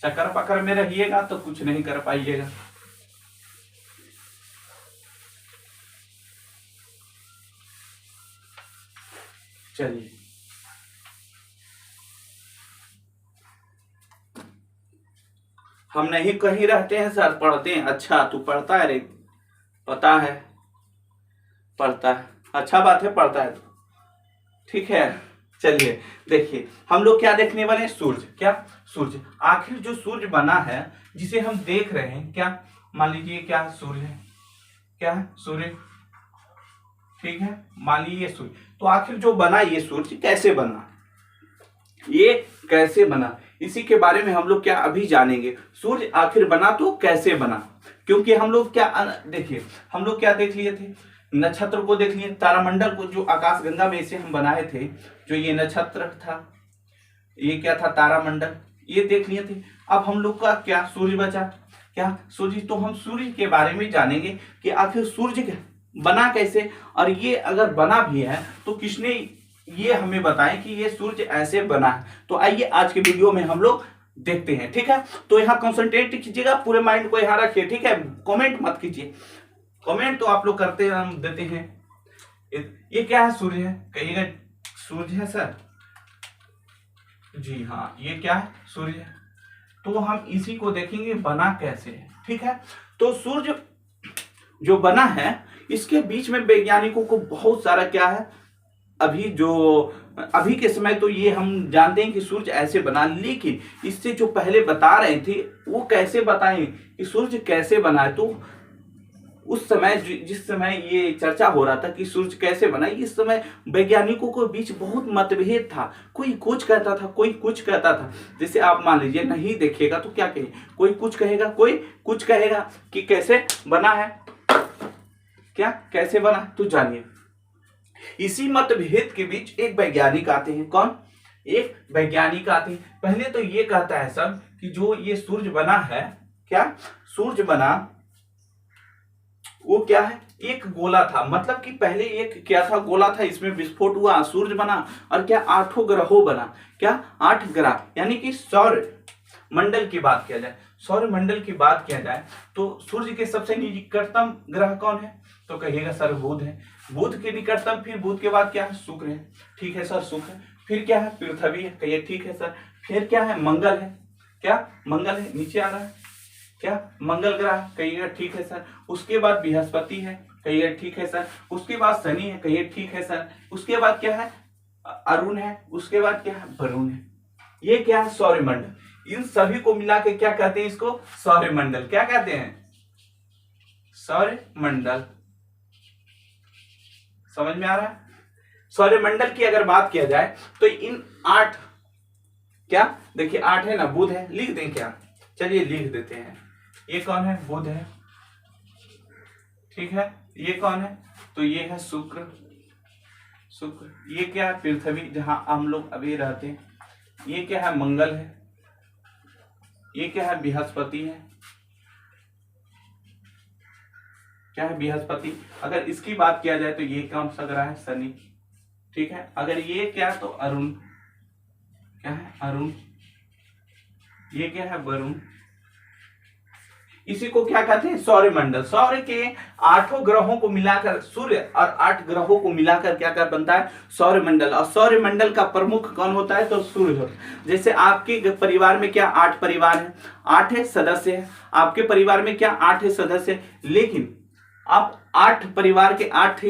चक्कर पकड़ में रहिएगा तो कुछ नहीं कर पाइएगा। चलिए, हम नहीं कहीं रहते हैं सर, पढ़ते हैं। अच्छा तू पढ़ता है रे, पता है पढ़ता है, अच्छा बात है, पढ़ता है। ठीक है, चलिए देखिए हम लोग क्या देखने वाले हैं, सूर्य। क्या सूर्य, आखिर जो सूर्य बना है जिसे हम देख रहे हैं, क्या मान लीजिए क्या सूर्य है, क्या है सूर्य। ठीक है, मान लीजिए सूर्य, तो आखिर जो बना ये सूर्य कैसे बना, ये कैसे बना, इसी के बारे में हम लोग क्या अभी जानेंगे। सूर्य आखिर बना तो कैसे बना, क्योंकि हम लोग क्या देखिए, हम लोग क्या देख लिए थे, नक्षत्र को देख लिए, तारामंडल को जो आकाश गंगा में से हम बनाए थे, जो ये नक्षत्र था, ये क्या था तारामंडल, ये देख लिए थे। अब हम लोग का क्या सूर्य बचा, क्या सूर्य। तो हम सूर्य के बारे में जानेंगे कि आखिर सूर्य बना कैसे, और ये अगर बना भी है तो किसने ये हमें बताएं कि ये सूर्य ऐसे बना है। तो आइए आज के वीडियो में हम लोग देखते हैं। ठीक है, तो यहाँ कंसंट्रेट कीजिएगा, पूरे माइंड को यहाँ रखिए। ठीक है, कमेंट मत कीजिए, कमेंट तो आप लोग करते हम देते हैं। ये क्या है, सूर्य है, कहिएगा सूर्य है सर। जी हाँ, ये क्या है, सूर्य है। तो हम इसी को देखेंगे बना कैसे है। ठीक है, तो सूर्य जो बना है इसके बीच में वैज्ञानिकों को बहुत सारा क्या है, अभी के समय तो ये हम जानते हैं कि सूर्य ऐसे बना, लेकिन इससे जो पहले बता रहे थे वो कैसे बताएं कि सूर्य कैसे बना है। तो उस समय जिस समय ये चर्चा हो रहा था कि सूर्य कैसे बना, इस समय वैज्ञानिकों के बीच बहुत मतभेद था। कोई कुछ कहता था, कोई कुछ कहता था। जैसे आप मान लीजिए नहीं देखिएगा तो क्या कहें, कोई कुछ कहेगा, कोई कुछ कहेगा कि कैसे बना है, क्या कैसे बना, तो जानिए। इसी मतभेद के बीच एक वैज्ञानिक आते हैं। कौन, एक वैज्ञानिक आते हैं। पहले तो ये कहता है सब कि जो ये सूर्य बना है, क्या सूर्य बना वो क्या है, एक गोला था। मतलब कि पहले एक क्या था, गोला था, इसमें विस्फोट हुआ, सूर्य बना, और क्या 8 ग्रहों बना, क्या 8 ग्रह, यानी कि सौर मंडल की बात किया जाए, सौर मंडल की बात किया जाए तो सूर्य के सबसे निकटतम ग्रह कौन है, तो कहिएगा सर बुध है। बुध के निकटतम, फिर बुध के बाद क्या है, शुक्र है। ठीक है सर, शुक्र है। फिर क्या है, पृथ्वी है, कहिए ठीक है सर। फिर क्या है, मंगल है, क्या मंगल है, नीचे आ रहा है, क्या मंगल ग्रह, कहिएगा ठीक है सर। उसके बाद बृहस्पति है, कहिएगा ठीक है सर। उसके बाद शनि है, कहिए ठीक है सर। उसके बाद क्या है, अरुण है। उसके बाद क्या है, वरुण है। ये क्या है, सौरमंडल। इन सभी को मिला के क्या कहते हैं, इसको सौरमंडल। क्या कहते हैं, सौरमंडल। समझ में आ रहा है। सौरमंडल की अगर बात किया जाए तो इन 8, क्या देखिए 8 है ना, बुध है, लिख दें क्या, चलिए लिख देते हैं। ये कौन है, बुध है। ठीक है, ये कौन है, तो ये है शुक्र, शुक्र। ये क्या है, पृथ्वी, जहां हम लोग अभी रहते हैं। ये क्या है, मंगल है। ये क्या है, बृहस्पति है, क्या है, बृहस्पति। अगर इसकी बात किया जाए तो ये कौन सा ग्रह है, शनि। ठीक है, अगर ये क्या है तो अरुण, क्या है, अरुण। ये क्या है, वरुण। इसी को क्या कहते हैं, सौरमंडल। सौर्य के 8 ग्रहों को मिलाकर, सूर्य और 8 ग्रहों को मिलाकर क्या कर बनता है, सौरमंडल। और सौरमंडल का प्रमुख कौन होता है, तो सूर्य होता है। जैसे आपके परिवार में क्या 8 परिवार है, 8 सदस्य है। आपके परिवार में क्या 8 सदस्य, लेकिन आप 8 परिवार के 8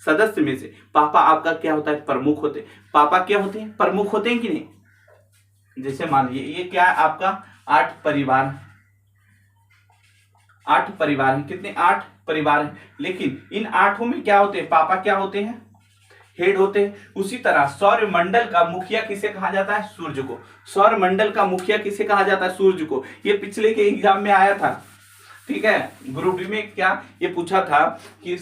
सदस्य में से पापा आपका क्या होता है, प्रमुख होते हैं। पापा क्या होते हैं, प्रमुख होते हैं कि नहीं। जैसे मान लीजिए ये क्या है, आपका 8 परिवार, 8 परिवार है। कितने, 8 परिवार है। लेकिन इन 8 में क्या होते हैं, पापा क्या होते हैं, हेड होते हैं। उसी तरह सौरमंडल का मुखिया किसे कहा जाता है, सूर्य को। सौरमंडल का मुखिया किसे कहा जाता है, सूर्य को। ये पिछले के एग्जाम में आया था। ठीक है, ग्रुप डी में क्या ये पूछा था कि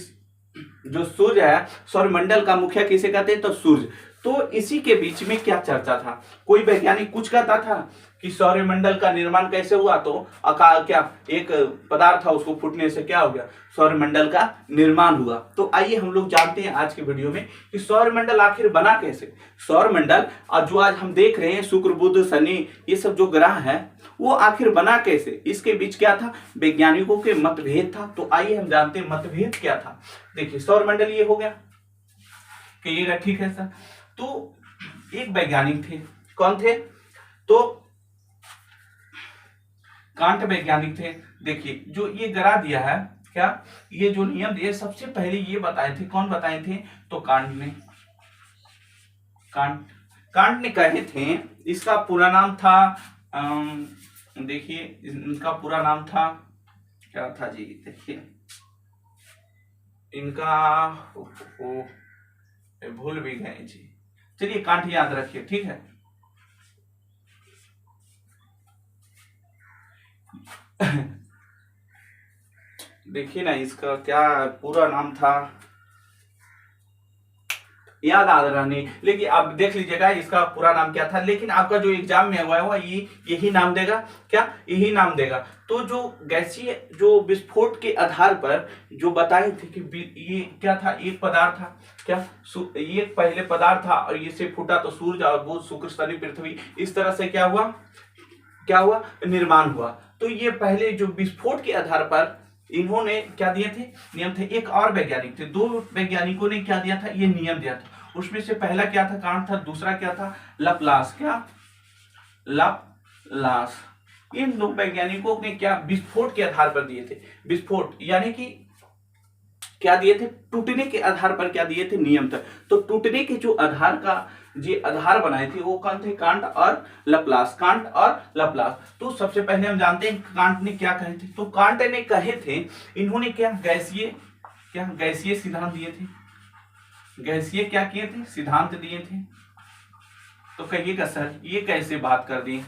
जो सूर्य है, सौरमंडल का मुखिया किसे कहते हैं, तो सूर्य। तो इसी के बीच में क्या चर्चा था, कोई वैज्ञानिक कुछ कहता था कि सौरमंडल का निर्माण कैसे हुआ, तो क्या एक पदार्थ था उसको फूटने से क्या हो गया, सौरमंडल का निर्माण हुआ। तो आइए हम लोग जानते हैं आज के वीडियो में कि सौरमंडल आखिर बना कैसे। सौरमंडल और जो आज हम देख रहे हैं शुक्र बुध शनि ये सब जो ग्रह हैं वो आखिर बना कैसे, इसके बीच क्या था, वैज्ञानिकों के मतभेद था। तो आइए हम जानते हैं मतभेद क्या था। देखिए सौरमंडल ये हो गया, कहिएगा ठीक है सर। तो एक वैज्ञानिक थे, कौन थे, तो कांट वैज्ञानिक थे। देखिए जो ये गिरा दिया है क्या, ये जो नियम दिए सबसे पहले ये बताए थे, कौन बताए थे, तो कांट ने कहे थे। इसका पूरा नाम था देखिए इनका पूरा नाम था क्या था जी, देखिए इनका भूल भी गए जी, चलिए कांट याद रखिए ठीक है। देखिए ना इसका क्या पूरा नाम था, याद आ रहा नहीं, लेकिन आप देख लीजिएगा इसका पूरा नाम क्या था। लेकिन आपका जो एग्जाम में हुआ है ये यही नाम देगा, क्या यही नाम देगा। तो जो गैसीय जो विस्फोट के आधार पर जो बताए थे कि ये क्या था, एक पदार्थ था क्या, ये पहले पदार्थ था और इससे फूटा तो सूर्य और बुध शुक्र शनि पृथ्वी, इस तरह से क्या हुआ निर्माण हुआ। तो ये पहले जो विस्फोट के आधार पर इन्होंने क्या दिए थे, नियम थे। एक और वैज्ञानिक थे, दो वैज्ञानिकों ने क्या दिया था, ये नियम दिया था। उसमें से पहला क्या था, कांट था, दूसरा क्या था, लपलास। क्या लपलास। इन दो वैज्ञानिकों ने क्या विस्फोट के आधार पर दिए थे, विस्फोट यानी कि क्या दिए थे, टूटने के आधार पर क्या दिए थे, नियम था। तो टूटने के जो आधार का जो आधार बनाए थे वो कौन थे, कांट और लपलास, कांट और लपलास। तो सबसे पहले हम जानते हैं कांट ने क्या कहे थे। तो कांट ने कहे थे, इन्होंने क्या गैसीय सिद्धांत दिए थे, गैसीय क्या किए थे, सिद्धांत दिए थे। तो कहिएगा सर ये कैसे बात कर दिए,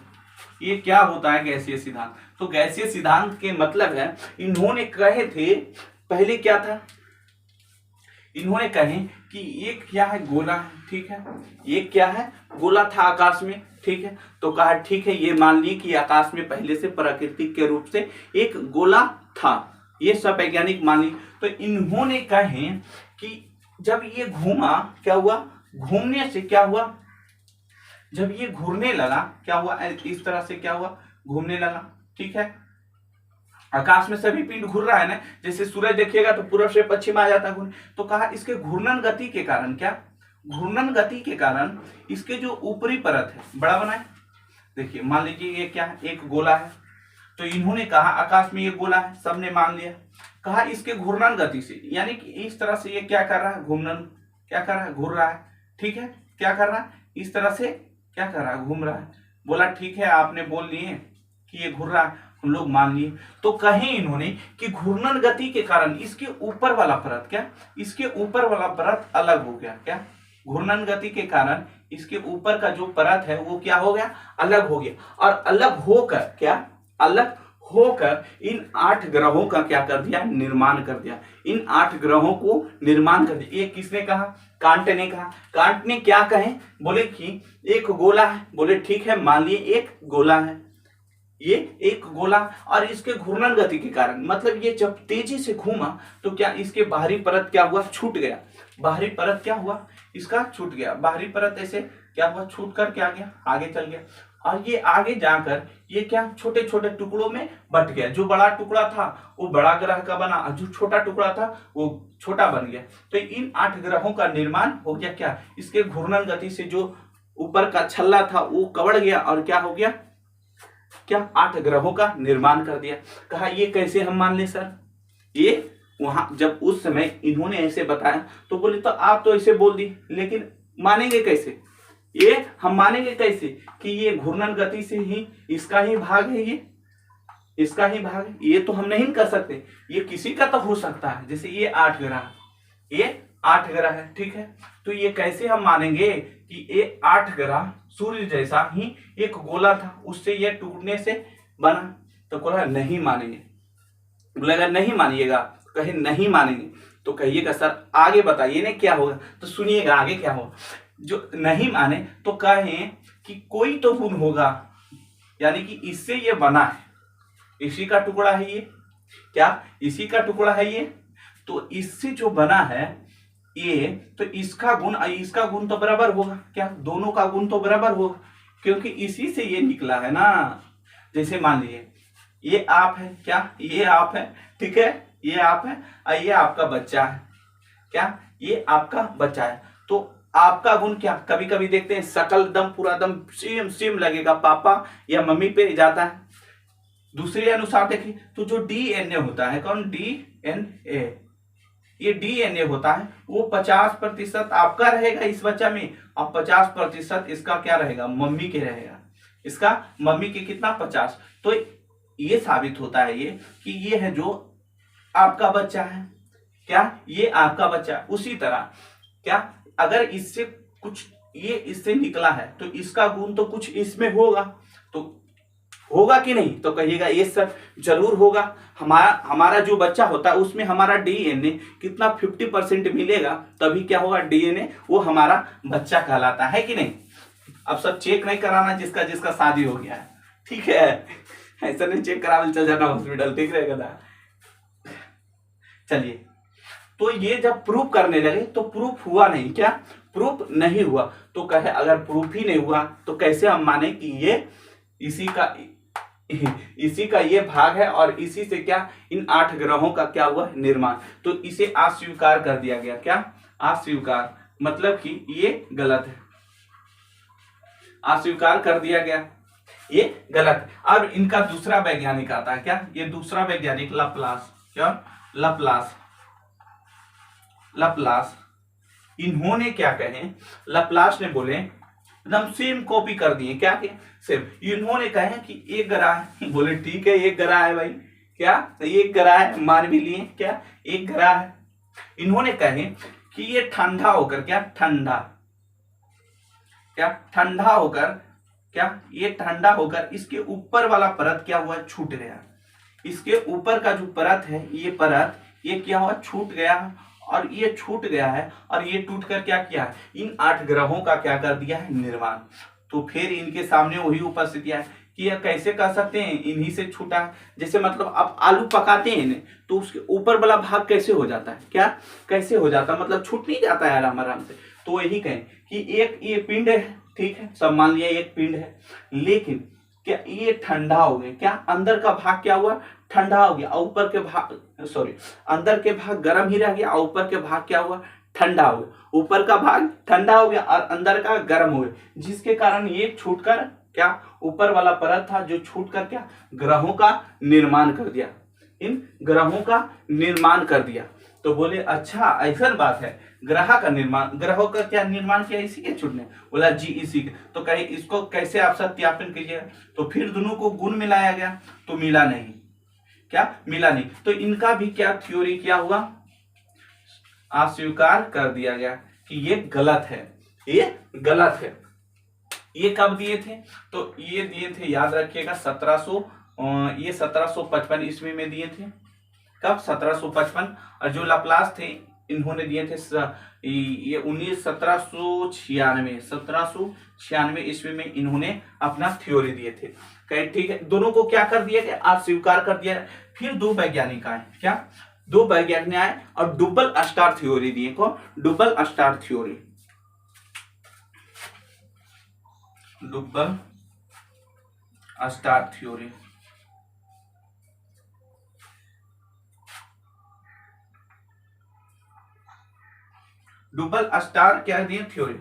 ये क्या होता है गैसीय सिद्धांत। तो गैसीय सिद्धांत के मतलब है, इन्होंने कहे थे पहले क्या था, इन्होंने कहे कि एक क्या है, गोला है, ठीक है, एक क्या है, गोला था आकाश में, ठीक है। तो कहा ठीक है, ये मान ली कि आकाश में पहले से प्राकृतिक के रूप से एक गोला था, ये सब वैज्ञानिक मान ली। तो इन्होंने कहे कि जब ये घूमा क्या हुआ, घूमने से क्या हुआ, जब ये घूमने लगा क्या हुआ, इस तरह से क्या हुआ, घूमने लगा, ठीक है। आकाश में सभी पिंड घूर रहा है ना, जैसे सूरज देखिएगा तो पूर्व से पश्चिम आ जाता है। तो कहा इसके घूर्णन गति के कारण, क्या घूर्णन गति के कारण इसके जो ऊपरी परत है बड़ा बना है। देखिए मान लीजिए ये क्या है, एक गोला है। तो इन्होंने कहा आकाश में ये गोला है, सबने मान लिया। कहा इसके घूर्णन गति से, यानी कि इस तरह से ये क्या कर रहा है, घूर्णन क्या कर रहा है, घूर रहा है, ठीक है। क्या कर रहा है, इस तरह से क्या कर रहा है, घूम रहा है। बोला ठीक है, आपने बोल लिए कि ये घूर रहा है, हम लोग मान लिए। तो कहे इन्होंने कि घूर्णन गति के कारण इसके ऊपर वाला परत, क्या इसके ऊपर वाला परत अलग हो गया, क्या घूर्णन गति के कारण इसके ऊपर का जो परत है वो क्या हो गया, अलग हो गया। और अलग होकर क्या, अलग होकर इन 8 ग्रहों का क्या कर दिया, निर्माण कर दिया। इन 8 ग्रहों को निर्माण कर दिया। ये किसने कहा, कांट ने कहा। कांट ने क्या कहे, बोले कि एक गोला है, बोले ठीक है मान लिए एक गोला है, ये एक गोला, और इसके घूर्णन गति के कारण, मतलब ये जब तेजी से घूमा तो क्या इसके बाहरी परत क्या हुआ, छूट गया। बाहरी परत क्या हुआ, इसका छूट गया। बाहरी परत ऐसे क्या हुआ, छूट कर क्या गया, आगे चल गया। और ये आगे जाकर ये क्या छोटे छोटे टुकड़ों में बट गया। जो बड़ा टुकड़ा था वो बड़ा ग्रह का बना, और जो छोटा टुकड़ा था वो छोटा बन गया। तो इन 8 ग्रहों का निर्माण हो गया, क्या इसके घूर्णन गति से जो ऊपर का छल्ला था वो कवड़ गया, और क्या हो गया, क्या 8 ग्रहों का निर्माण कर दिया। कहा ये कैसे हम मान ले सर, ये वहां जब उस समय इन्होंने ऐसे बताया तो बोले तो आप तो ऐसे बोल दी, लेकिन मानेंगे कैसे, ये हम मानेंगे कैसे कि ये घूर्णन गति से ही इसका ही भाग है, ये इसका ही भाग है, ये तो हम नहीं कर सकते। ये किसी का तो हो सकता है, जैसे ये 8 ग्रह, ये 8 ग्रह है, ठीक है। तो ये कैसे हम मानेंगे कि ये 8 ग्रह सूर्य जैसा ही एक गोला था, उससे ये टूटने से बना। तो बोला नहीं मानेंगे। बोलेगा नहीं मानिएगा, कहे नहीं मानेंगे। तो कहिएगा सर आगे बताइए ना क्या होगा। तो सुनिएगा आगे क्या होगा। जो नहीं माने तो कहें कि कोई तो गुण होगा, यानी कि इससे ये बना है, इसी का टुकड़ा है ये, क्या इसी का टुकड़ा है ये, तो इससे जो बना है ये, तो इसका गुण तो बराबर होगा, क्या दोनों का गुण तो बराबर होगा, क्योंकि इसी से ये निकला है ना। जैसे मान लीजिए ये आप है, क्या ये आप है, ठीक है, ये आप है और ये आपका बच्चा है, क्या ये आपका बच्चा है। तो आपका गुण क्या, कभी कभी देखते हैं शकल दम पूरा दम सेम सेम लगेगा, पापा या मम्मी पे जाता है। दूसरे अनुसार देखिए तो जो डीएनए होता है, कौन डीएनए, ये डीएनए होता है वो 50% आपका रहेगा इस बच्चा में और 50% इसका क्या रहेगा, मम्मी के रहेगा। इसका मम्मी के कितना 50। तो ये साबित होता है ये कि ये है जो आपका बच्चा है, क्या ये आपका बच्चा। उसी तरह क्या अगर इससे कुछ ये इससे निकला है तो इसका गुण तो कुछ इसमें होगा, तो होगा कि नहीं, तो कहिएगा ये सब जरूर होगा। हमारा जो बच्चा होता है उसमें हमारा डीएनए कितना 50% मिलेगा, तभी क्या होगा डीएनए वो हमारा बच्चा कहलाता है कि नहीं। अब सब चेक नहीं कराना जिसका जिसका शादी हो गया है, ठीक है, ऐसा नहीं चेक करा चल जाना हॉस्पिटल, ठीक रहेगा ना। चलिए, तो ये जब प्रूफ करने लगे तो प्रूफ हुआ नहीं, क्या प्रूफ नहीं हुआ, तो कहे अगर प्रूफ ही नहीं हुआ तो कैसे हम माने कि ये इसी का ये भाग है और इसी से क्या इन 8 ग्रहों का क्या हुआ निर्माण। तो इसे अस्वीकार कर दिया गया, क्या अस्वीकार, मतलब कि ये गलत है, अस्वीकार कर दिया गया, ये गलत है। अब इनका दूसरा वैज्ञानिक आता है, क्या ये दूसरा वैज्ञानिक लप्लास, क्या लप्लास इन्होंने क्या कहे, लप्लास ने बोले एकदम सेम कॉपी कर दिए, क्या के सेम। इन्होंने कहे कि एक ग्रह है, बोले ठीक है एक ग्रह है भाई, क्या एक ग्रह है, मान भी लिए, क्या एक ग्रह है। इन्होंने कहे कि ये ठंडा होकर, क्या ठंडा होकर, क्या ये ठंडा होकर इसके ऊपर वाला परत क्या हुआ, छूट गया। इसके ऊपर का जो परत है ये परत, ये क्या हुआ, छूट गया, और ये छूट गया है और ये टूट कर क्या किया है, इन 8 ग्रहों का क्या कर दिया है, निर्माण। तो फिर इनके सामने वही उपस्थितियां है कि यह कैसे कर सकते हैं, इन्हीं से छूटा है। जैसे मतलब आप आलू पकाते हैं इन्हें तो उसके ऊपर वाला भाग कैसे हो जाता है, क्या कैसे हो जाता है, मतलब छूट नहीं जाता है आराम आराम से। तो यही कहें कि एक ये पिंड है, ठीक है, सब मान लिया एक पिंड है, लेकिन क्या ये ठंडा हो गया, क्या अंदर का भाग क्या हुआ, ठंडा हो गया, और ऊपर के भाग अंदर के भाग गर्म ही रह गया और ऊपर के भाग क्या हुआ, ठंडा हो गया। ऊपर का भाग ठंडा हो गया और अंदर का गर्म हो गया, जिसके कारण ये छूटकर क्या ऊपर वाला परत था जो छूटकर क्या ग्रहों का निर्माण कर दिया, इन ग्रहों का निर्माण कर दिया। तो बोले अच्छा ऐसा बात है, ग्रह का निर्माण, ग्रहों का क्या निर्माण किया इसी के छूटने, बोला जी इसी के। तो कहे इसको कैसे आप सत्यापन कीजिएगा, तो फिर दोनों को गुण मिलाया गया तो मिला नहीं, क्या मिला नहीं। तो इनका भी क्या थ्योरी क्या हुआ, अस्वीकार कर दिया गया कि ये गलत है, ये गलत है। ये कब दिए थे, तो ये दिए थे याद रखिएगा 1755 ईस्वी में दिए थे। कब 1755। और जो लप्लास थे इन्होंने दिए थे ये 1796 ईस्वी में इन्होंने अपना थ्योरी दिए थे। कहे ठीक है, दोनों को क्या कर दिया गया, अस्वीकार कर दिया। फिर 2 वैज्ञानिक आए, क्या 2 वैज्ञानिक आए और डबल स्टार थ्योरी दिए। को double star theory, double star theory. Double star क्या दिए थ्योरी,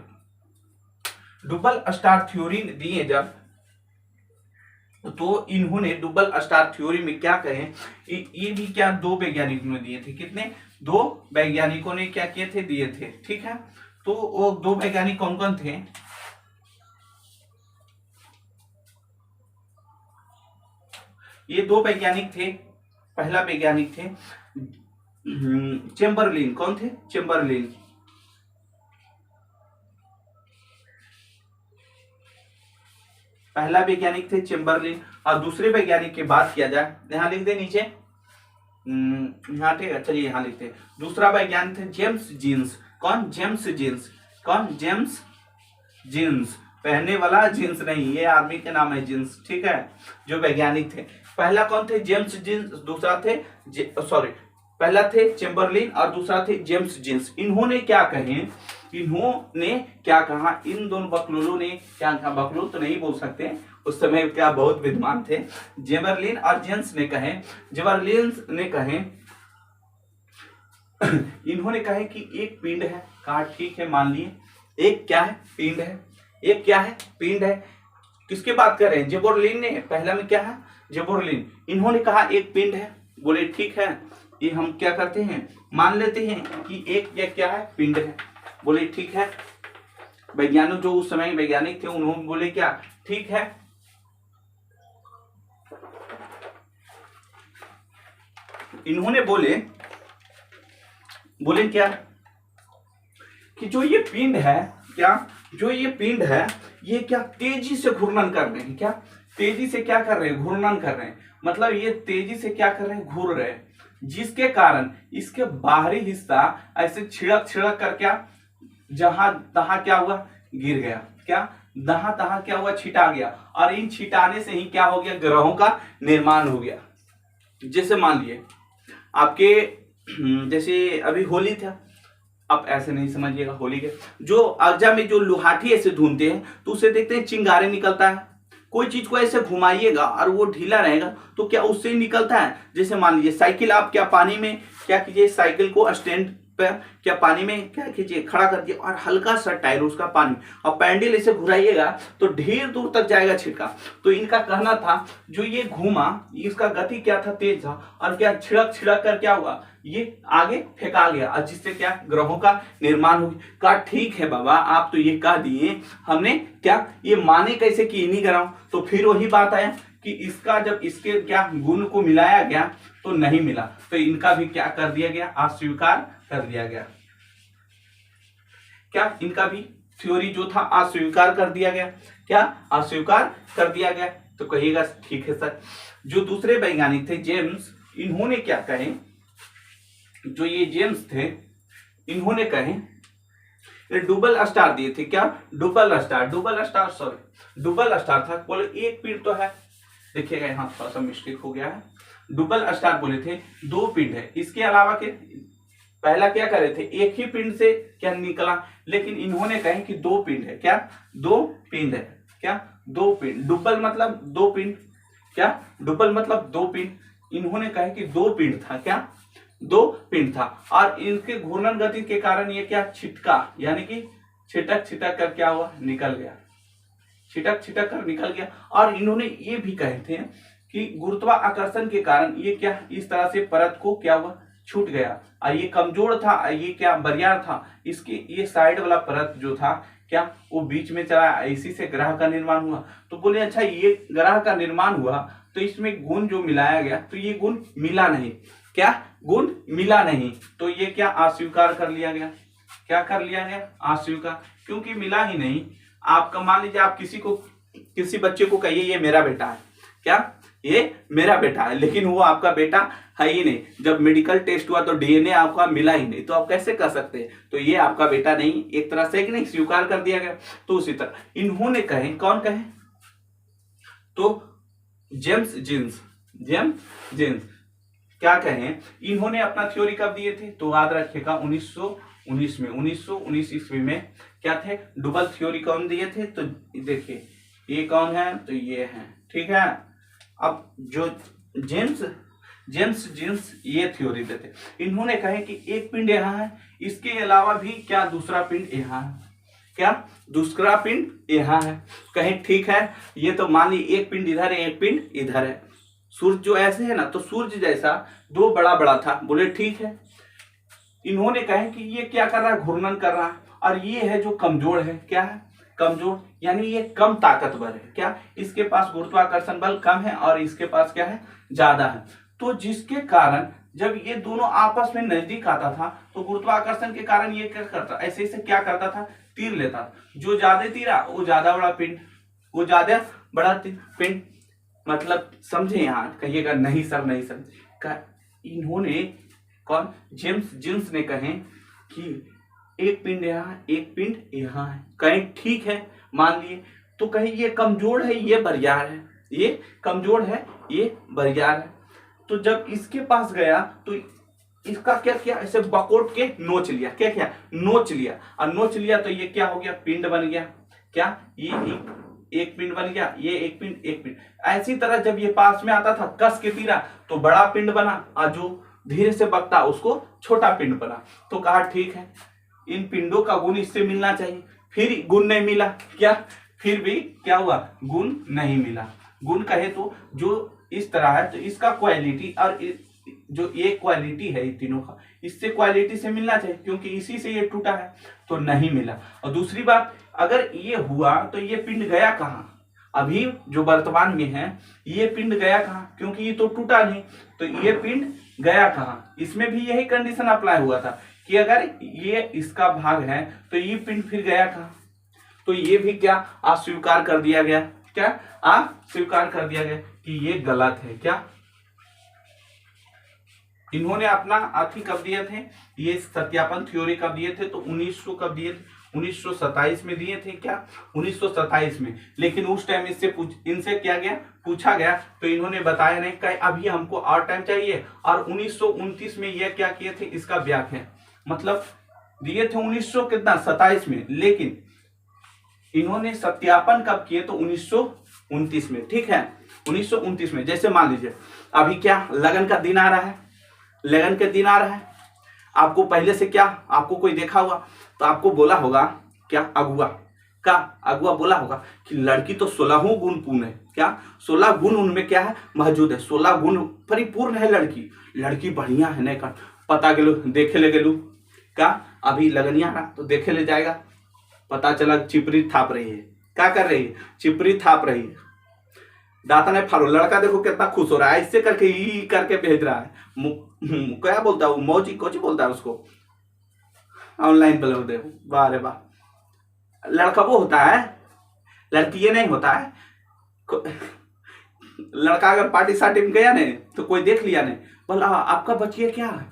डबल स्टार थ्योरी दिए जब, तो इन्होंने डबल स्टार थ्योरी में क्या कहे, ये भी क्या 2 वैज्ञानिकों ने दिए थे, कितने 2 वैज्ञानिकों ने क्या किए थे, दिए थे, ठीक है। तो वो 2 वैज्ञानिक कौन कौन थे, ये 2 वैज्ञानिक थे। पहला वैज्ञानिक थे चेम्बरलिन, कौन थे, चेम्बरलिन। पहला वैज्ञानिक थे चेम्बरलिन। और दूसरे वैज्ञानिक की बात किया जाए, यहां लिख दे नीचे, यहाँ ठीक है, चलिए यहाँ लिखते हैं। दूसरा वैज्ञानिक थे जेम्स जीन्स, कौन जेम्स जीन्स, कौन जेम्स जींस, पहनने वाला जींस नहीं, ये आदमी के नाम है जींस, ठीक है, जो वैज्ञानिक थे। पहला कौन थे? जेम्स जींस, दूसरा थे सॉरी, पहला थे चेम्बरलिन और दूसरा थे जेम्स जींस। इन्होंने क्या कहे, इन्होंने क्या कहा, इन दोनों बकलोलों ने क्या कहा, बकलोल तो नहीं बोल सकते, उस समय क्या बहुत विद्वान थे। जेबरलिन और जेम्स ने कहे, जेबरलिन ने कहे इन्होंने कहे कि एक पिंड है, कहा ठीक है मान लिए, एक क्या है? पिंड है। एक क्या है? पिंड है। किसकी बात कर रहे हैं? जेबोरलिन ने, पहला में क्या है? जेबोरलिन। इन्होंने कहा एक पिंड है, बोले ठीक है, ये हम क्या करते हैं, मान लेते हैं कि एक या क्या है? पिंड है। बोले ठीक है। वैज्ञानिक जो उस समय वैज्ञानिक थे उन्होंने बोले क्या? ठीक है। इन्होंने बोले क्या कि जो ये पिंड है, क्या जो ये पिंड है, ये क्या तेजी से घूर्णन कर रहे हैं, क्या तेजी से क्या कर रहे हैं? घूर्णन कर रहे हैं। मतलब ये तेजी से क्या कर रहे हैं? घूर रहे हैं, जिसके कारण इसके बाहरी हिस्सा ऐसे छिड़क छिड़क कर क्या जहां तहां क्या हुआ? गिर गया। क्या जहां तहां क्या हुआ? छिटा गया। और इन छिटाने से ही क्या हो गया? ग्रहों का निर्माण हो गया। जैसे मान लिए आपके जैसे अभी होली था, आप ऐसे नहीं समझिएगा, होली के जो अगजा में जो लुहाठी ऐसे ढूंढते हैं तो उसे देखते हैं चिंगारे निकलता है। कोई चीज को ऐसे घुमाइएगा और वो ढीला रहेगा तो क्या उससे ही निकलता है। जैसे मान लीजिए साइकिल, आप क्या पानी में क्या कीजिए, साइकिल को स्टैंड पर क्या पानी में क्या कीजिए, खड़ा कर दिए और हल्का सा टायर उसका पानी और पैंडल ऐसे घुराइएगा तो ढेर दूर तक जाएगा छिड़का। तो इनका कहना था जो ये घूमा, इसका गति क्या था? तेज था। और क्या छिड़क छिड़क कर क्या हुआ? ये आगे फेंका गया और जिससे क्या ग्रहों का निर्माण हो गया। कहा ठीक है बाबा, आप तो ये कह दिए, हमने क्या ये माने कैसे कि इन्हीं ग्रहों? तो फिर वही बात आया कि इसका जब इसके क्या गुण को मिलाया गया तो नहीं मिला, तो इनका भी क्या कर दिया गया? अस्वीकार कर दिया गया। क्या इनका भी थ्योरी जो था अस्वीकार कर दिया गया? क्या अस्वीकार कर दिया गया? तो कहिएगा ठीक है सर। जो दूसरे वैज्ञानिक थे जेम्स, इन्होंने क्या कहे, जो ये जेम्स थे इन्होंने कहे डुबल स्टार दिए थे। क्या? डुबल स्टार सॉरी डुबल स्टार था। बोले एक पिंड तो है, देखिएगा यहाँ थोड़ा सा मिस्टेक हो गया है। डुबल स्टार बोले थे दो पिंड है, इसके अलावा के पहला क्या करे थे? एक ही पिंड से क्या निकला, लेकिन इन्होंने कहे कि दो पिंड है। क्या? दो पिंड है। क्या? दो पिंड। डुबल मतलब दो पिंड। क्या? डुबल मतलब दो पिंड। इन्होंने कहे कि दो पिंड था। क्या? दो पिंड था। और इनके घूर्णन गति के कारण ये क्या छिटका, यानी कि छिटक छिटक कर क्या हुआ? निकल गया। छिटक छिटक कर निकल गया। और इन्होंने ये भी कहे थे कि गुरुत्वाकर्षण के कारण ये क्या इस तरह से परत को क्या हुआ? छूट गया। और ये कमजोर था, ये क्या बरियार था, इसके ये साइड वाला परत जो था क्या वो बीच में चला, इसी से ग्रह का निर्माण हुआ। तो बोले अच्छा ये ग्रह का निर्माण हुआ तो इसमें गुण जो मिलाया गया तो ये गुण मिला नहीं। क्या? गुण मिला नहीं, तो ये क्या अस्वीकार कर लिया गया। क्या कर लिया गया? अस्वीकार, क्योंकि मिला ही नहीं। आपका मान लीजिए आप किसी बच्चे को कहिए ये मेरा बेटा है, क्या ये मेरा बेटा है, लेकिन वो आपका बेटा है ही नहीं। जब मेडिकल टेस्ट हुआ तो डीएनए आपका मिला ही नहीं, तो आप कैसे कर सकते हैं? तो ये आपका बेटा नहीं, एक तरह से कि नहीं स्वीकार कर दिया गया। तो उसी तरह इन्होंने कहे, कौन कहे? तो जेम्स जीन्स क्या कहें, इन्होंने अपना थ्योरी कब दिए थे? तो याद रखिएगा 1919 में, 1919 ईस्वी में क्या थे? डुबल थ्योरी कौन दिए थे? तो देखिए ये कौन है? तो ये है, ठीक है। अब जो जेम्स जीन्स ये थ्योरी देते, इन्होंने कहे कि एक पिंड यहाँ है, इसके अलावा भी क्या दूसरा पिंड यहाँ है। क्या? दूसरा पिंड यहाँ है। कहें ठीक है, ये तो मान ली एक पिंड इधर है, एक पिंड इधर है। सूर्य जो ऐसे है ना, तो सूर्य जैसा दो बड़ा बड़ा था। बोले ठीक है। इन्होंने कहे कि ये क्या कर रहा है? घूर्णन कर रहा है। और ये है जो कमजोर है। क्या है? कमजोर, यानी ये कम ताकतवर है। क्या? इसके पास गुरुत्वाकर्षण बल कम है और इसके पास क्या है? ज्यादा है। तो जिसके कारण जब ये दोनों आपस में नजदीक आता था तो गुरुत्वाकर्षण के कारण ये क्या करता? ऐसे ऐसे क्या करता था? तीर लेता। जो ज्यादा तीरा वो ज्यादा बड़ा पिंड, वो ज्यादा बड़ा पिंड। मतलब समझे? यहाँ कहिएगा नहीं सर, नहीं समझे। इन्होंने कौन? जेम्स जीन्स ने कहे कि एक पिंड यहाँ, एक पिंड यहाँ है, कहीं ठीक है मान लिए, तो कहीं ये कमजोर है, ये बरियार है, ये कमजोर है, ये बरियार है। तो जब इसके पास गया तो इसका क्या किया, ऐसे बकोट के नोच लिया, क्या किया, नोच लिया, और नोच लिया तो ये क्या हो गया, पिंड बन गया। क्या, ये एक पिंड बन गया, ये एक पिंड, एक पिंड। ऐसी तरह जब ये पास में आता था कस के तीरा तो बड़ा पिंड बना, और जो धीरे से बकता उसको छोटा पिंड बना। तो कहा ठीक है, इन पिंडों का गुण इससे मिलना चाहिए, फिर गुण नहीं मिला। क्या, फिर भी क्या हुआ, गुण नहीं मिला। गुण कहे तो जो इस तरह है तो इसका क्वालिटी और जो ये क्वालिटी है इन तीनों का, इससे क्वालिटी से मिलना चाहिए, क्योंकि इसी से ये टूटा है, तो नहीं मिला। और दूसरी बात, अगर ये हुआ तो ये पिंड गया कहाँ, अभी जो वर्तमान में है ये पिंड गया कहाँ, क्योंकि ये तो टूटा नहीं, तो ये पिंड गया कहाँ। इसमें भी यही कंडीशन अप्लाई हुआ था कि अगर ये इसका भाग है तो ये पिंड फिर गया कहाँ। तो ये भी क्या, अस्वीकार कर दिया गया, क्या अस्वीकार कर दिया गया कि ये गलत है। क्या, इन्होंने अपना अथी कब दिए थे, ये सत्यापन थ्योरी कब दिए थे, तो 1900 कब दिए थे, 1927 में दिए थे। क्या, 1927 में। लेकिन उस टाइम इनसे क्या गया, पूछा गया तो इन्होंने बताया नहीं, कहीं अभी हमको और टाइम चाहिए। और 1929 में ये क्या किए थे, इसका व्याख्या मतलब दिए थे 1927 में, लेकिन इन्होंने सत्यापन कब किए, तो 1929 में। ठीक है, 1929 में। जैसे मान लीजिए अभी क्या, लगन का दिन आ रहा है, लगन के दिन आ रहा है, आपको पहले से क्या, आपको कोई देखा होगा तो आपको बोला होगा, क्या, अगुआ का अगुआ बोला होगा कि लड़की तो 16 गुण पूर्ण है। क्या, 16 गुण उनमें क्या है, मौजूद है, 16 गुण परिपूर्ण है लड़की, लड़की बढ़िया है। नहीं कर पता गेलू, देखे ले गेलू, क्या अभी लगनिया ना तो देखे ले जाएगा, पता चला चिपरी थाप रही है, क्या कर रही है, चिपरी थाप रही है, दाता ने फाड़ो, लड़का देखो कितना खुश हो रहा है, इससे करके ई करके भेज रहा है, क्या बोलता है मौजी, कोची बोलता है उसको, ऑनलाइन ब्लॉग देखो, वाह रे वाह। लड़का वो होता है, लड़की ये नहीं होता है। लड़का अगर पार्टी सार्टी में गया नहीं तो कोई देख लिया नहीं, बोला आपका बच्ची क्या है,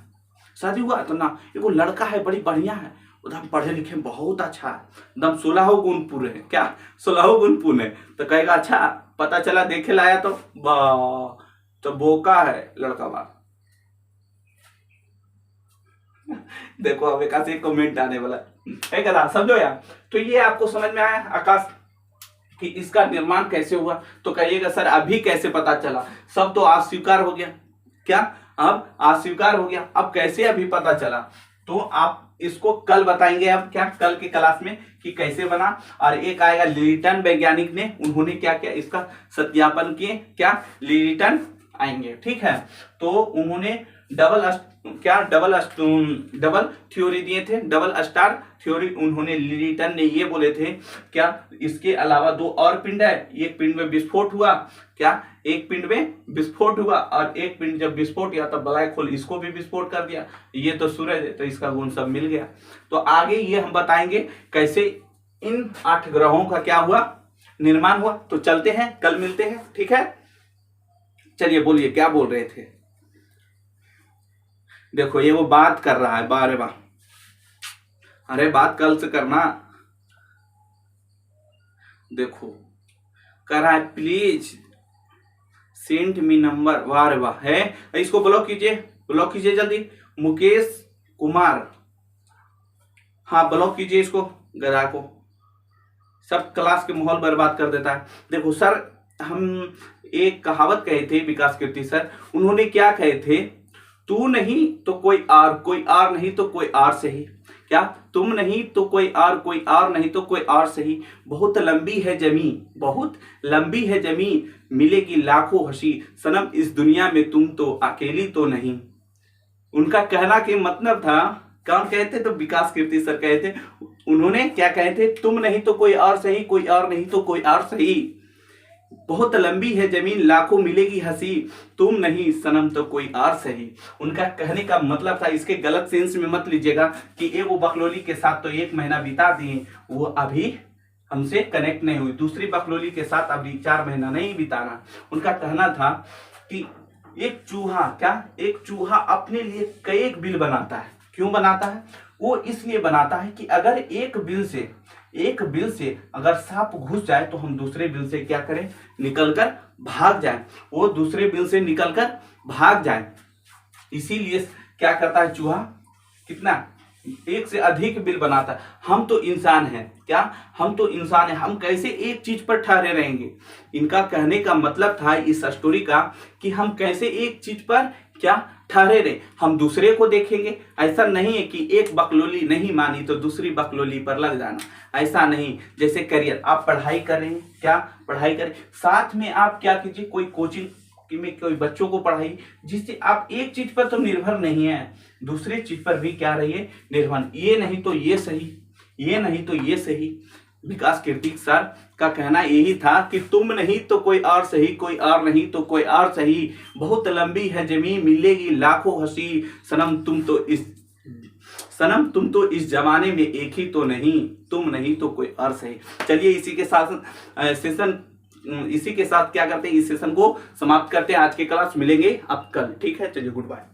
शादी हुआ तो ना, ये वो लड़का है, बड़ी बढ़िया है, उधर पढ़े लिखे में बहुत अच्छा है, एकदम 16 गुण पूरे है। क्या, 16 गुण पूरे है। तो कहेगा अच्छा, पता चला देखे लाया तो तो बोका है लड़का बा। देखो अब एक ऐसे कमेंट आने वाला है, कदा समझो यार। तो ये आपको समझ में आया आकाश कि इसका निर्माण कैसे हुआ। तो कहिएगा सर अभी कैसे पता चला, सब तो अस्वीकार हो गया। क्या, अब अस्वीकार हो गया, अब कैसे अभी पता चला, तो आप इसको कल बताएंगे। अब क्या, कल की क्लास में कि कैसे बना। और एक आएगा लिलिटन वैज्ञानिक ने, उन्होंने क्या किया, इसका सत्यापन किए। क्या, लिलिटन आएंगे, ठीक है। तो उन्होंने डबल थ्योरी दिए थे, डबल स्टार थ्योरी। उन्होंने लिलिटन ने ये बोले थे, क्या इसके अलावा 2 और पिंड है, एक पिंड में विस्फोट हुआ, क्या एक पिंड में विस्फोट हुआ, और एक पिंड जब विस्फोट हुआ तब ब्लैक होल इसको भी विस्फोट कर दिया। ये तो सूरज है, तो इसका गुण सब मिल गया। तो आगे ये हम बताएंगे कैसे इन 8 ग्रहों का क्या हुआ, निर्माण हुआ। तो चलते हैं, कल मिलते हैं, ठीक है। चलिए बोलिए क्या बोल रहे थे। देखो ये वो बात कर रहा है, बारे बार, अरे बात कल से करना। देखो कर रहा है, प्लीज सेंड मी नंबर, वाह रे वाह है। इसको ब्लॉक कीजिए, ब्लॉक कीजिए जल्दी, मुकेश कुमार, हाँ ब्लॉक कीजिए इसको, गधा को, सब क्लास के माहौल बर्बाद कर देता है। देखो सर, हम एक कहावत कहे थे, विकास कीर्ति सर, उन्होंने क्या कहे थे, तू नहीं तो कोई और नहीं तो कोई और सही। क्या, तुम नहीं तो कोई और नहीं तो कोई और सही। बहुत लंबी है जमीन, बहुत लंबी है जमीन, मिलेगी लाखों हंसी, सनम इस दुनिया में तुम तो अकेली तो नहीं। उनका कहना के मतलब था, कौन कहते तो विकास कीर्ति सर कहते, उन्होंने क्या कहे थे, तुम नहीं तो कोई और सही, कोई और नहीं तो कोई और सही, बहुत लंबी है जमीन, लाखों मिलेगी हंसी, तुम नहीं सनम तो कोई और सही। उनका कहने का मतलब था, इसके गलत सेंस में मत लीजिएगा कि ये वो बकलोली के साथ तो 1 महीना बिता दिए, वो अभी हमसे कनेक्ट नहीं हुई, दूसरी बकलोली के साथ अभी 4 महीना नहीं बिताना। उनका कहना था कि एक चूहा, क्या एक चूहा अपने लिए कई बिल बनाता है। क्यों बनाता है, वो इसलिए बनाता है कि अगर एक बिल से अगर सांप घुस जाए तो हम दूसरे बिल से क्या करें, निकलकर भाग जाए, वो दूसरे बिल से निकलकर भाग जाए। इसीलिए क्या करता है चूहा, कितना, एक से अधिक बिल बनाता है। हम तो इंसान हैं, क्या हम तो इंसान हैं, हम कैसे एक चीज पर ठहरे रहेंगे। इनका कहने का मतलब था इस स्टोरी का कि हम कैसे एक चीज पर क्या ठहरे रहे, हम दूसरे को देखेंगे। ऐसा नहीं है कि एक बकलोली नहीं मानी तो दूसरी बकलोली पर लग जाना, ऐसा नहीं। जैसे करियर, आप पढ़ाई करें, क्या पढ़ाई करें, साथ में आप क्या कीजिए, कोई कोचिंग में कोई बच्चों को पढ़ाई, जिससे आप एक चीज पर तो निर्भर नहीं है, दूसरी चीज पर भी क्या रहिए, निर्भर। ये नहीं तो ये सही, ये नहीं तो ये सही। विकास कीर्ति सर का कहना यही था कि तुम नहीं तो कोई और सही, कोई और नहीं तो कोई और सही, बहुत लंबी है जमीन मिलेगी लाखों हंसी, सनम तुम तो इस जमाने में एक ही तो नहीं, तुम नहीं तो कोई और सही। चलिए इसी के साथ क्या करते हैं, इस सेशन को समाप्त करते हैं। आज के क्लास मिलेंगे अब कल, ठीक है, चलिए गुड बाय।